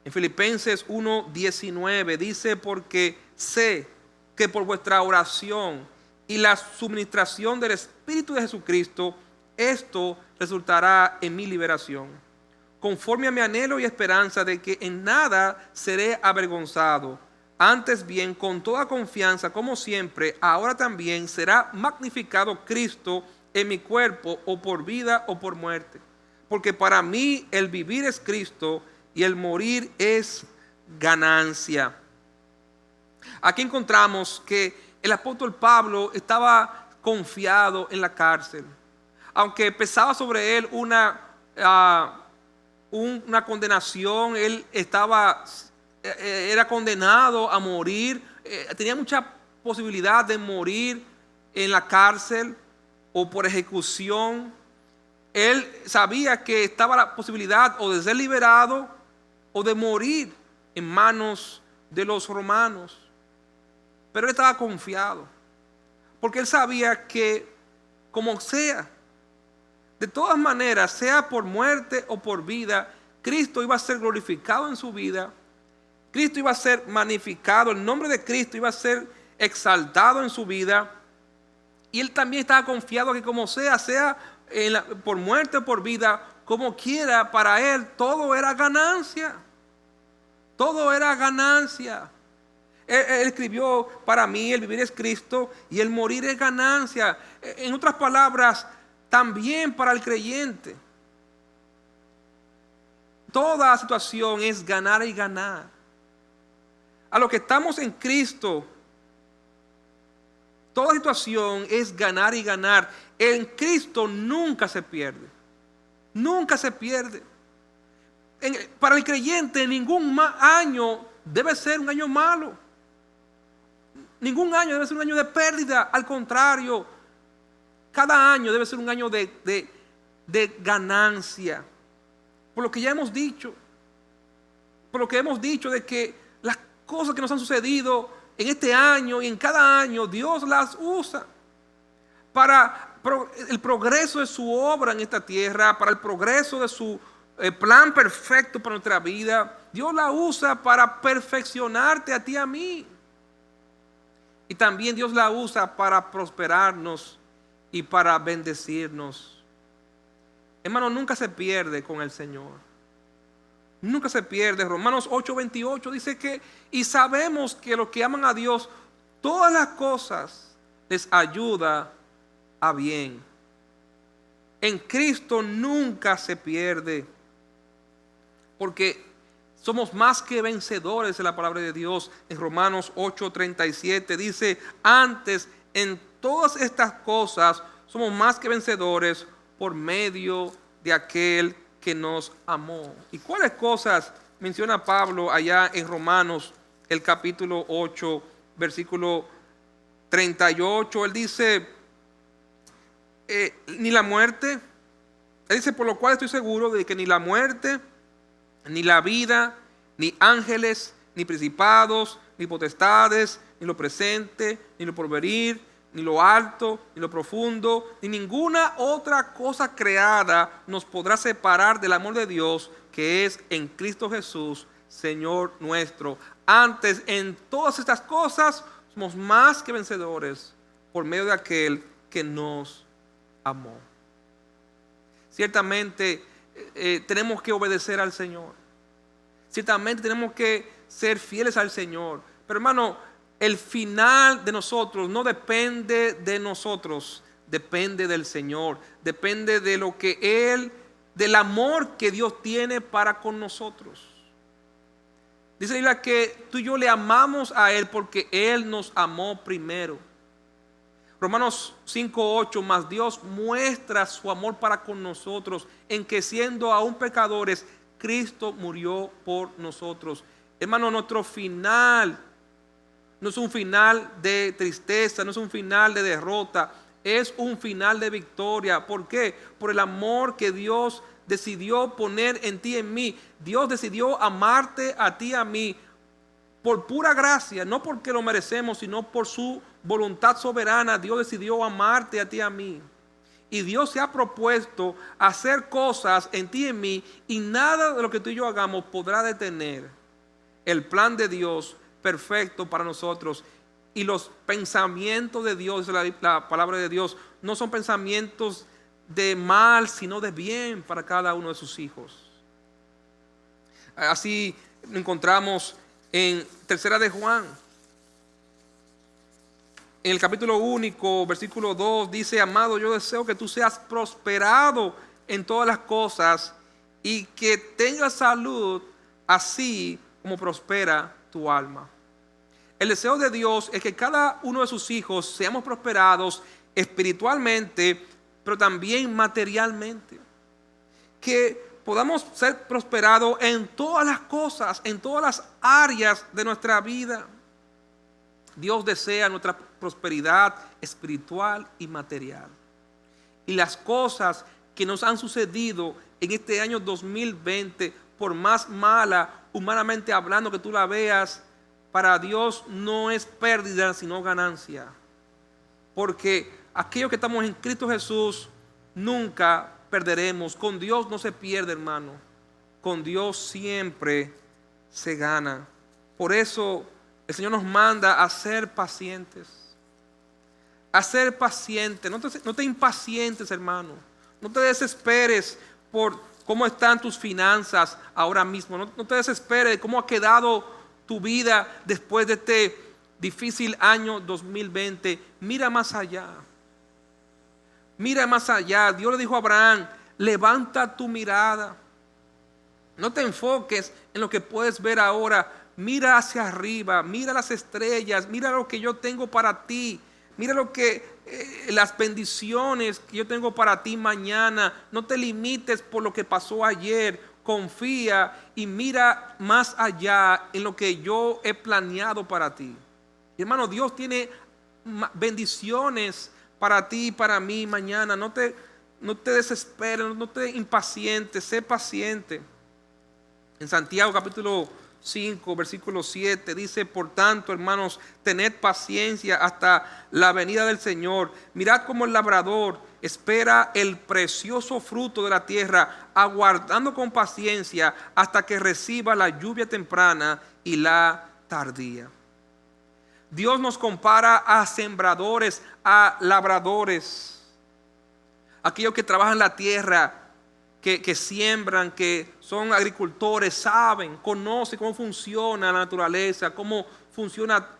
En Filipenses 1:19 dice: porque sé que por vuestra oración y la suministración del Espíritu de Jesucristo, esto resultará en mi liberación, conforme a mi anhelo y esperanza de que en nada seré avergonzado, Antes bien, con toda confianza, como siempre, ahora también será magnificado Cristo en mi cuerpo, o por vida o por muerte. Porque para mí el vivir es Cristo y el morir es ganancia. Aquí encontramos que el apóstol Pablo estaba confiado en la cárcel. Aunque pesaba sobre él una condenación, él era condenado a morir, tenía mucha posibilidad de morir en la cárcel o por ejecución. Él sabía que estaba la posibilidad o de ser liberado o de morir en manos de los romanos. Pero él estaba confiado, porque él sabía que como sea, de todas maneras, sea por muerte o por vida, Cristo iba a ser glorificado en su vida. Cristo iba a ser magnificado, el nombre de Cristo iba a ser exaltado en su vida. Y él también estaba confiado que como sea por muerte o por vida, como quiera, para él todo era ganancia. Todo era ganancia. Él escribió: para mí el vivir es Cristo y el morir es ganancia. En otras palabras, también para el creyente, toda situación es ganar y ganar. A los que estamos en Cristo, toda situación es ganar y ganar. En Cristo nunca se pierde. Nunca se pierde. Para el creyente ningún año debe ser un año malo. Ningún año debe ser un año de pérdida. Al contrario, cada año debe ser un año de ganancia. Por lo que ya hemos dicho. Por lo que hemos dicho de que las cosas que nos han sucedido en este año y en cada año, Dios las usa para el progreso de su obra en esta tierra, para el progreso de su plan perfecto para nuestra vida. Dios la usa para perfeccionarte a ti y a mí. Y también Dios la usa para prosperarnos y para bendecirnos. Hermano, nunca se pierde con el Señor. Nunca se pierde. Romanos 8:28 dice que, y sabemos que los que aman a Dios, todas las cosas les ayuda a bien. En Cristo nunca se pierde, porque somos más que vencedores en la palabra de Dios. En Romanos 8:37 dice: antes, en todas estas cosas somos más que vencedores por medio de aquel que nos amó. ¿Y cuáles cosas menciona Pablo allá en Romanos, el capítulo 8, versículo 38? Él dice, ni la muerte, él dice: por lo cual estoy seguro de que ni la muerte, ni la vida, ni ángeles, ni principados, ni potestades, ni lo presente, ni lo porvenir, ni lo alto, ni lo profundo, ni ninguna otra cosa creada nos podrá separar del amor de Dios que es en Cristo Jesús, Señor nuestro. Antes, en todas estas cosas somos más que vencedores por medio de aquel que nos amó. Ciertamente tenemos que obedecer al Señor. Ciertamente tenemos que ser fieles al Señor. Pero hermano, el final de nosotros no depende de nosotros, depende del Señor. Depende de lo que Él, del amor que Dios tiene para con nosotros. Dice la Biblia que tú y yo le amamos a Él porque Él nos amó primero. Romanos 5:8, mas Dios muestra su amor para con nosotros en que siendo aún pecadores, Cristo murió por nosotros. Hermano, nuestro final no es un final de tristeza, no es un final de derrota, es un final de victoria. ¿Por qué? Por el amor que Dios decidió poner en ti y en mí. Dios decidió amarte a ti y a mí por pura gracia, no porque lo merecemos, sino por su voluntad soberana. Dios decidió amarte a ti y a mí. Y Dios se ha propuesto hacer cosas en ti y en mí, y nada de lo que tú y yo hagamos podrá detener el plan de Dios perfecto para nosotros. Y los pensamientos de Dios, la palabra de Dios, no son pensamientos de mal, sino de bien para cada uno de sus hijos. Así encontramos En Tercera de Juan, en el capítulo único, versículo 2, dice: amado, yo deseo que tú seas prosperado en todas las cosas y que tengas salud, así como prospera tu alma. El deseo de Dios es que cada uno de sus hijos seamos prosperados espiritualmente, pero también materialmente. Que podamos ser prosperados en todas las cosas, en todas las áreas de nuestra vida. Dios desea nuestra prosperidad espiritual y material. Y las cosas que nos han sucedido en este año 2020, por más mala, humanamente hablando, que tú la veas, para Dios no es pérdida, sino ganancia. Porque aquellos que estamos en Cristo Jesús, nunca perderemos. Con Dios no se pierde, hermano. Con Dios siempre se gana. Por eso el Señor nos manda a ser pacientes. A ser pacientes. No te impacientes, hermano. No te desesperes por cómo están tus finanzas ahora mismo. No te desesperes de cómo ha quedado tu vida después de este difícil año 2020. Mira más allá. Mira más allá. Dios le dijo a Abraham: levanta tu mirada. No te enfoques en lo que puedes ver ahora. Mira hacia arriba. Mira las estrellas. Mira lo que yo tengo para ti. Mira las bendiciones que yo tengo para ti mañana. No te limites por lo que pasó ayer. Confía y mira más allá en lo que yo he planeado para ti. Hermano, Dios tiene bendiciones para ti y para mí mañana. No te desesperes, no te impacientes, sé paciente. En Santiago capítulo 5, versículo 7 dice: por tanto, hermanos, tened paciencia hasta la venida del Señor. Mirad cómo el labrador espera el precioso fruto de la tierra, aguardando con paciencia hasta que reciba la lluvia temprana y la tardía. Dios nos compara a sembradores, a labradores, aquellos que trabajan la tierra, que siembran, que son agricultores, saben, conocen cómo funciona la naturaleza, cómo funciona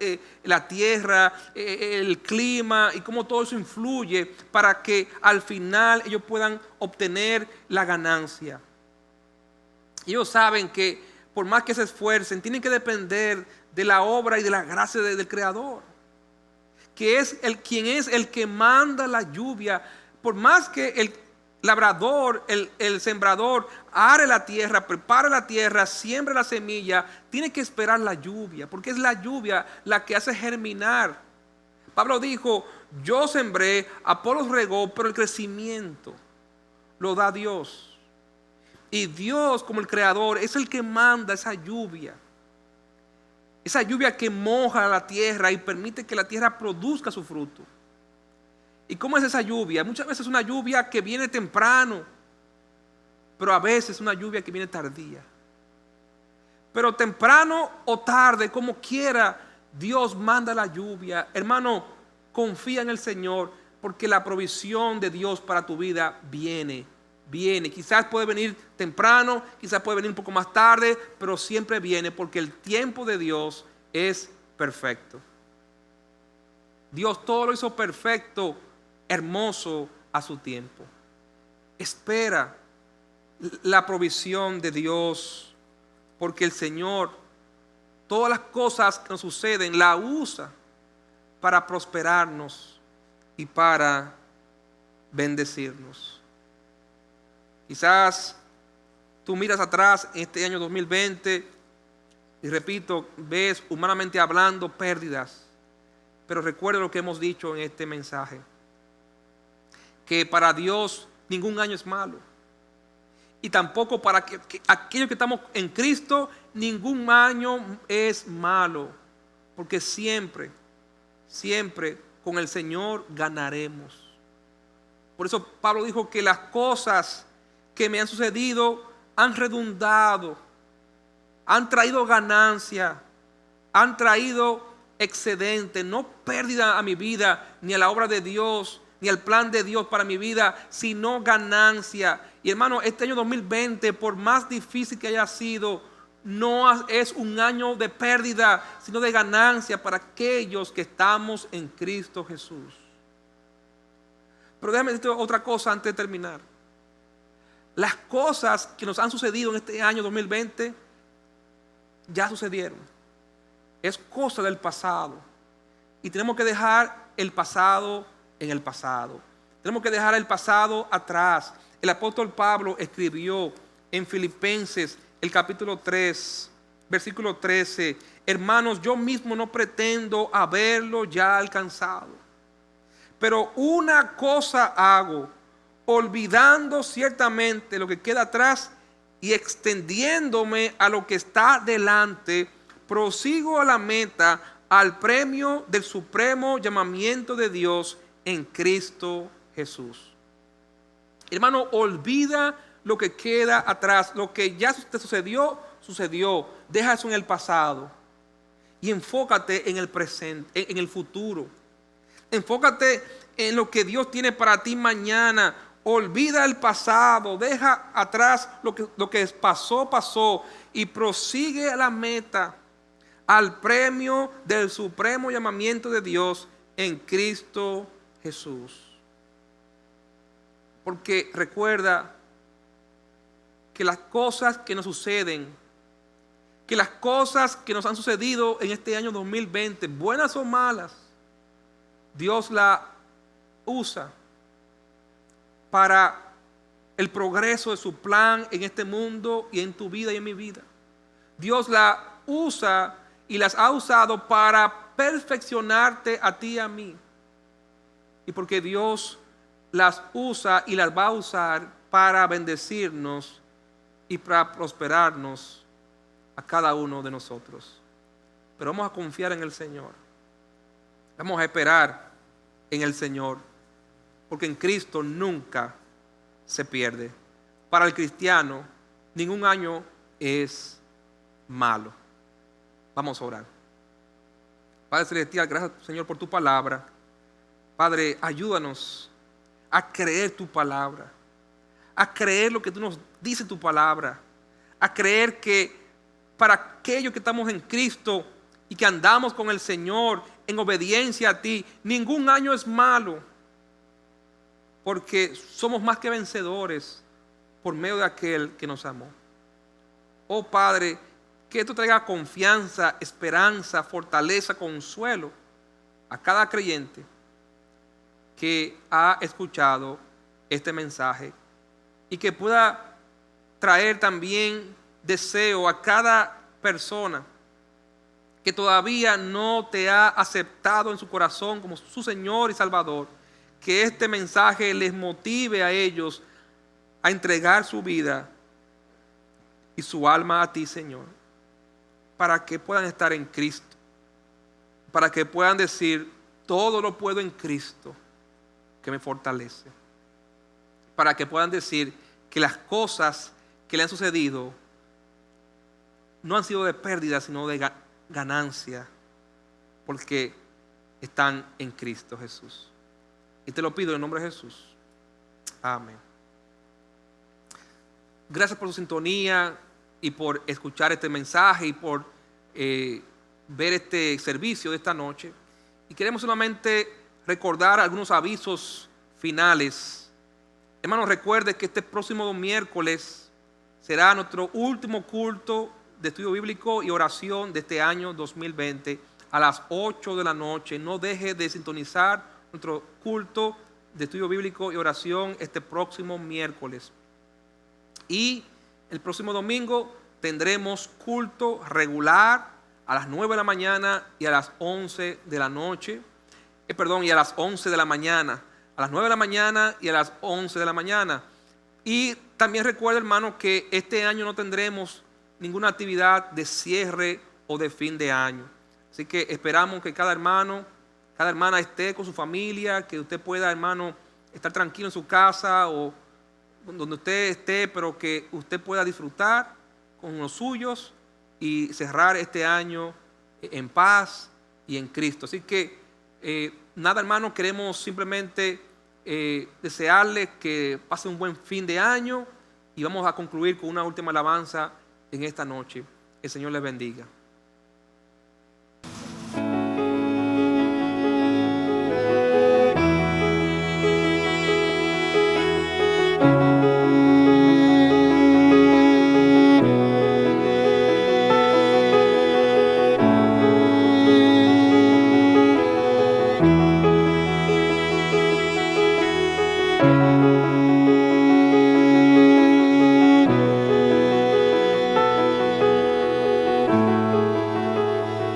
la tierra, el clima y cómo todo eso influye para que al final ellos puedan obtener la ganancia. Ellos saben que por más que se esfuercen, tienen que depender de la obra y de la gracia del Creador, que es quien es el que manda la lluvia. Por más que el labrador, el sembrador, are la tierra, prepara la tierra, siembra la semilla, tiene que esperar la lluvia, porque es la lluvia la que hace germinar. Pablo dijo: yo sembré, Apolos regó, pero el crecimiento lo da Dios. Y Dios, como el creador, es el que manda esa lluvia. Esa lluvia que moja la tierra y permite que la tierra produzca su fruto. ¿Y cómo es esa lluvia? Muchas veces es una lluvia que viene temprano, pero a veces es una lluvia que viene tardía. Pero temprano o tarde, como quiera, Dios manda la lluvia. Hermano, confía en el Señor, porque la provisión de Dios para tu vida viene. Quizás puede venir temprano, quizás puede venir un poco más tarde, pero siempre viene, porque el tiempo de Dios es perfecto. Dios todo lo hizo perfecto, hermoso a su tiempo. Espera la provisión de Dios, porque el Señor, todas las cosas que nos suceden, la usa para prosperarnos y para bendecirnos. Quizás tú miras atrás en este año 2020 y repito, ves humanamente hablando pérdidas, pero recuerda lo que hemos dicho en este mensaje, que para Dios ningún año es malo, y tampoco para aquellos que estamos en Cristo ningún año es malo, porque siempre con el Señor ganaremos. Por eso Pablo dijo que las cosas que me han sucedido han redundado, han traído ganancia, han traído excedente, no pérdida a mi vida, ni a la obra de Dios, ni al plan de Dios para mi vida, sino ganancia. Y hermano, este año 2020, por más difícil que haya sido, no es un año de pérdida, sino de ganancia para aquellos que estamos en Cristo Jesús. Pero déjame decirte otra cosa antes de terminar. Las cosas que nos han sucedido en este año 2020 ya sucedieron. Es cosa del pasado. Y tenemos que dejar el pasado en el pasado. Tenemos que dejar el pasado atrás. El apóstol Pablo escribió en Filipenses el capítulo 3, versículo 13: hermanos, yo mismo no pretendo haberlo ya alcanzado, pero una cosa hago, olvidando ciertamente lo que queda atrás y extendiéndome a lo que está delante, prosigo a la meta, al premio del supremo llamamiento de Dios en Cristo Jesús. Hermano, olvida lo que queda atrás. Lo que ya te sucedió, sucedió. Deja eso en el pasado y enfócate en el presente, en el futuro. Enfócate en lo que Dios tiene para ti mañana. Olvida el pasado, deja atrás lo que pasó y prosigue a la meta, al premio del supremo llamamiento de Dios en Cristo Jesús. Porque recuerda que las cosas que nos suceden, que las cosas que nos han sucedido en este año 2020, buenas o malas, Dios la usa para el progreso de su plan en este mundo y en tu vida y en mi vida. Dios la usa y las ha usado para perfeccionarte a ti y a mí. Y porque Dios las usa y las va a usar para bendecirnos y para prosperarnos a cada uno de nosotros. Pero vamos a confiar en el Señor. Vamos a esperar en el Señor, porque en Cristo nunca se pierde. Para el cristiano, ningún año es malo. Vamos a orar. Padre Celestial, gracias, Señor, por tu palabra. Padre, ayúdanos a creer tu palabra, a creer lo que tú nos dice tu palabra, a creer que para aquellos que estamos en Cristo y que andamos con el Señor en obediencia a ti, ningún año es malo, porque somos más que vencedores por medio de aquel que nos amó. Oh Padre, que esto traiga confianza, esperanza, fortaleza, consuelo a cada creyente que ha escuchado este mensaje y que pueda traer también deseo a cada persona que todavía no te ha aceptado en su corazón como su Señor y Salvador, que este mensaje les motive a ellos a entregar su vida y su alma a ti, Señor, para que puedan estar en Cristo, para que puedan decir: todo lo puedo en Cristo que me fortalece, para que puedan decir que las cosas que le han sucedido no han sido de pérdida, sino de ganancia, porque están en Cristo Jesús. Y te lo pido en el nombre de Jesús. Amén. Gracias por su sintonía y por escuchar este mensaje y por ver este servicio de esta noche. Y queremos solamente recordar algunos avisos finales. Hermanos, recuerde que este próximo miércoles será nuestro último culto de estudio bíblico y oración de este año 2020 a las 8 de la noche. No deje de sintonizar nuestro culto de estudio bíblico y oración este próximo miércoles. Y el próximo domingo tendremos culto regular a las 9 de la mañana y a las 11 de la noche. Y a las 11 de la mañana. A las 9 de la mañana y a las 11 de la mañana. Y también recuerda, hermano, que este año no tendremos ninguna actividad de cierre o de fin de año. Así que esperamos que cada hermano, cada hermana esté con su familia, que usted pueda, hermano, estar tranquilo en su casa o donde usted esté, pero que usted pueda disfrutar con los suyos y cerrar este año en paz y en Cristo. Así que nada, hermano, queremos simplemente desearles que pasen un buen fin de año y vamos a concluir con una última alabanza en esta noche. El Señor les bendiga.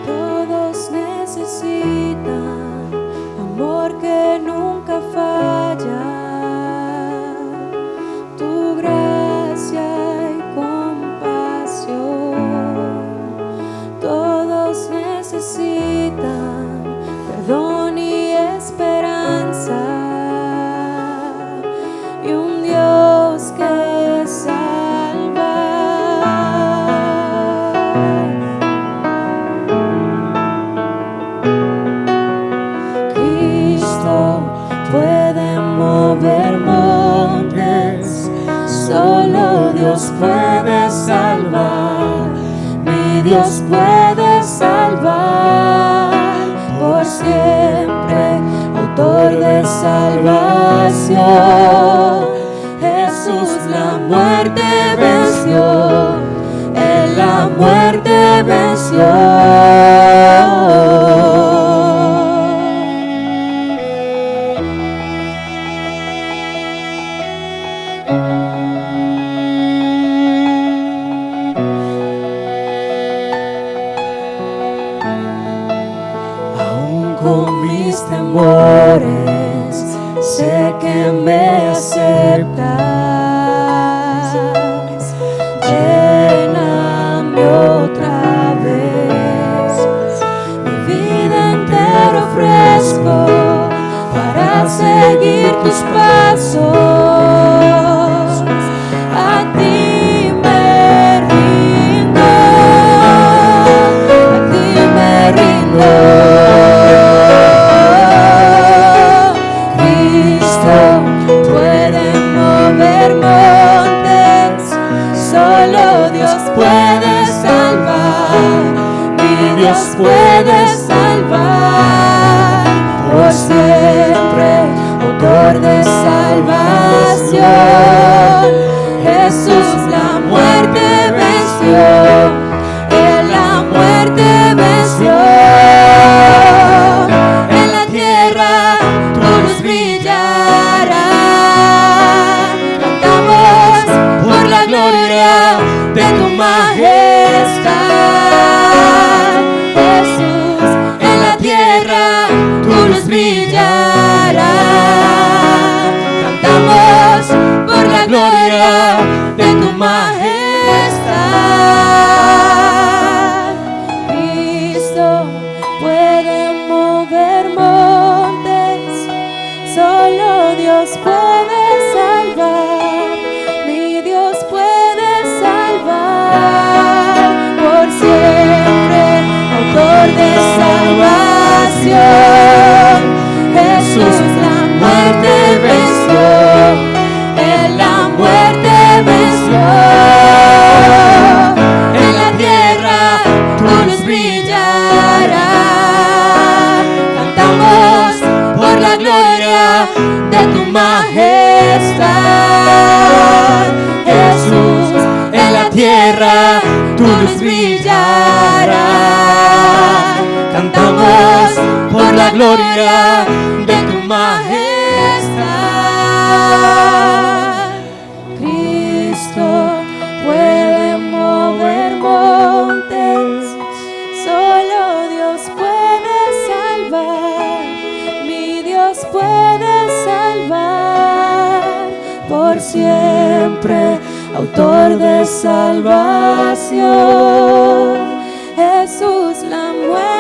Todos necesitan amor que nunca falla, tu gracia y compasión. Todos necesitan perdón y esperanza, y un Dios que salva. Cristo puede mover montes, solo Dios puede salvar, mi Dios puede salvar por siempre, autor de salvación. Jesús la muerte venció, Él la muerte venció. Aún con mis temores, sé que me aceptas. Lléname otra vez, mi vida entera ofrezco para seguir tus pasos. A ti me rindo, a ti me rindo. Cristo puede mover montes, solo Dios puede salvar, mi Dios puede salvar por siempre, autor de salvación. Jesús la muerte venció, Él la muerte venció. En la tierra tu luz brillará, cantamos por la gloria de tu majestad. Jesús, en la tierra tu luz brillará, cantamos por la gloria de tu majestad. Cristo puede mover montes, solo Dios puede salvar, mi Dios puede salvar por siempre, autor de salvación. Jesús la muerte venció, Él la muerte venció. En la tierra tu luz brillará, cantamos por la gloria de tu majestad. Jesús, en la tierra tu luz brillará, cantamos por la gloria de tu majestad. Cristo puede mover montes, solo Dios puede salvar, mi Dios puede salvar por siempre, autor de salvación. Jesús la muerte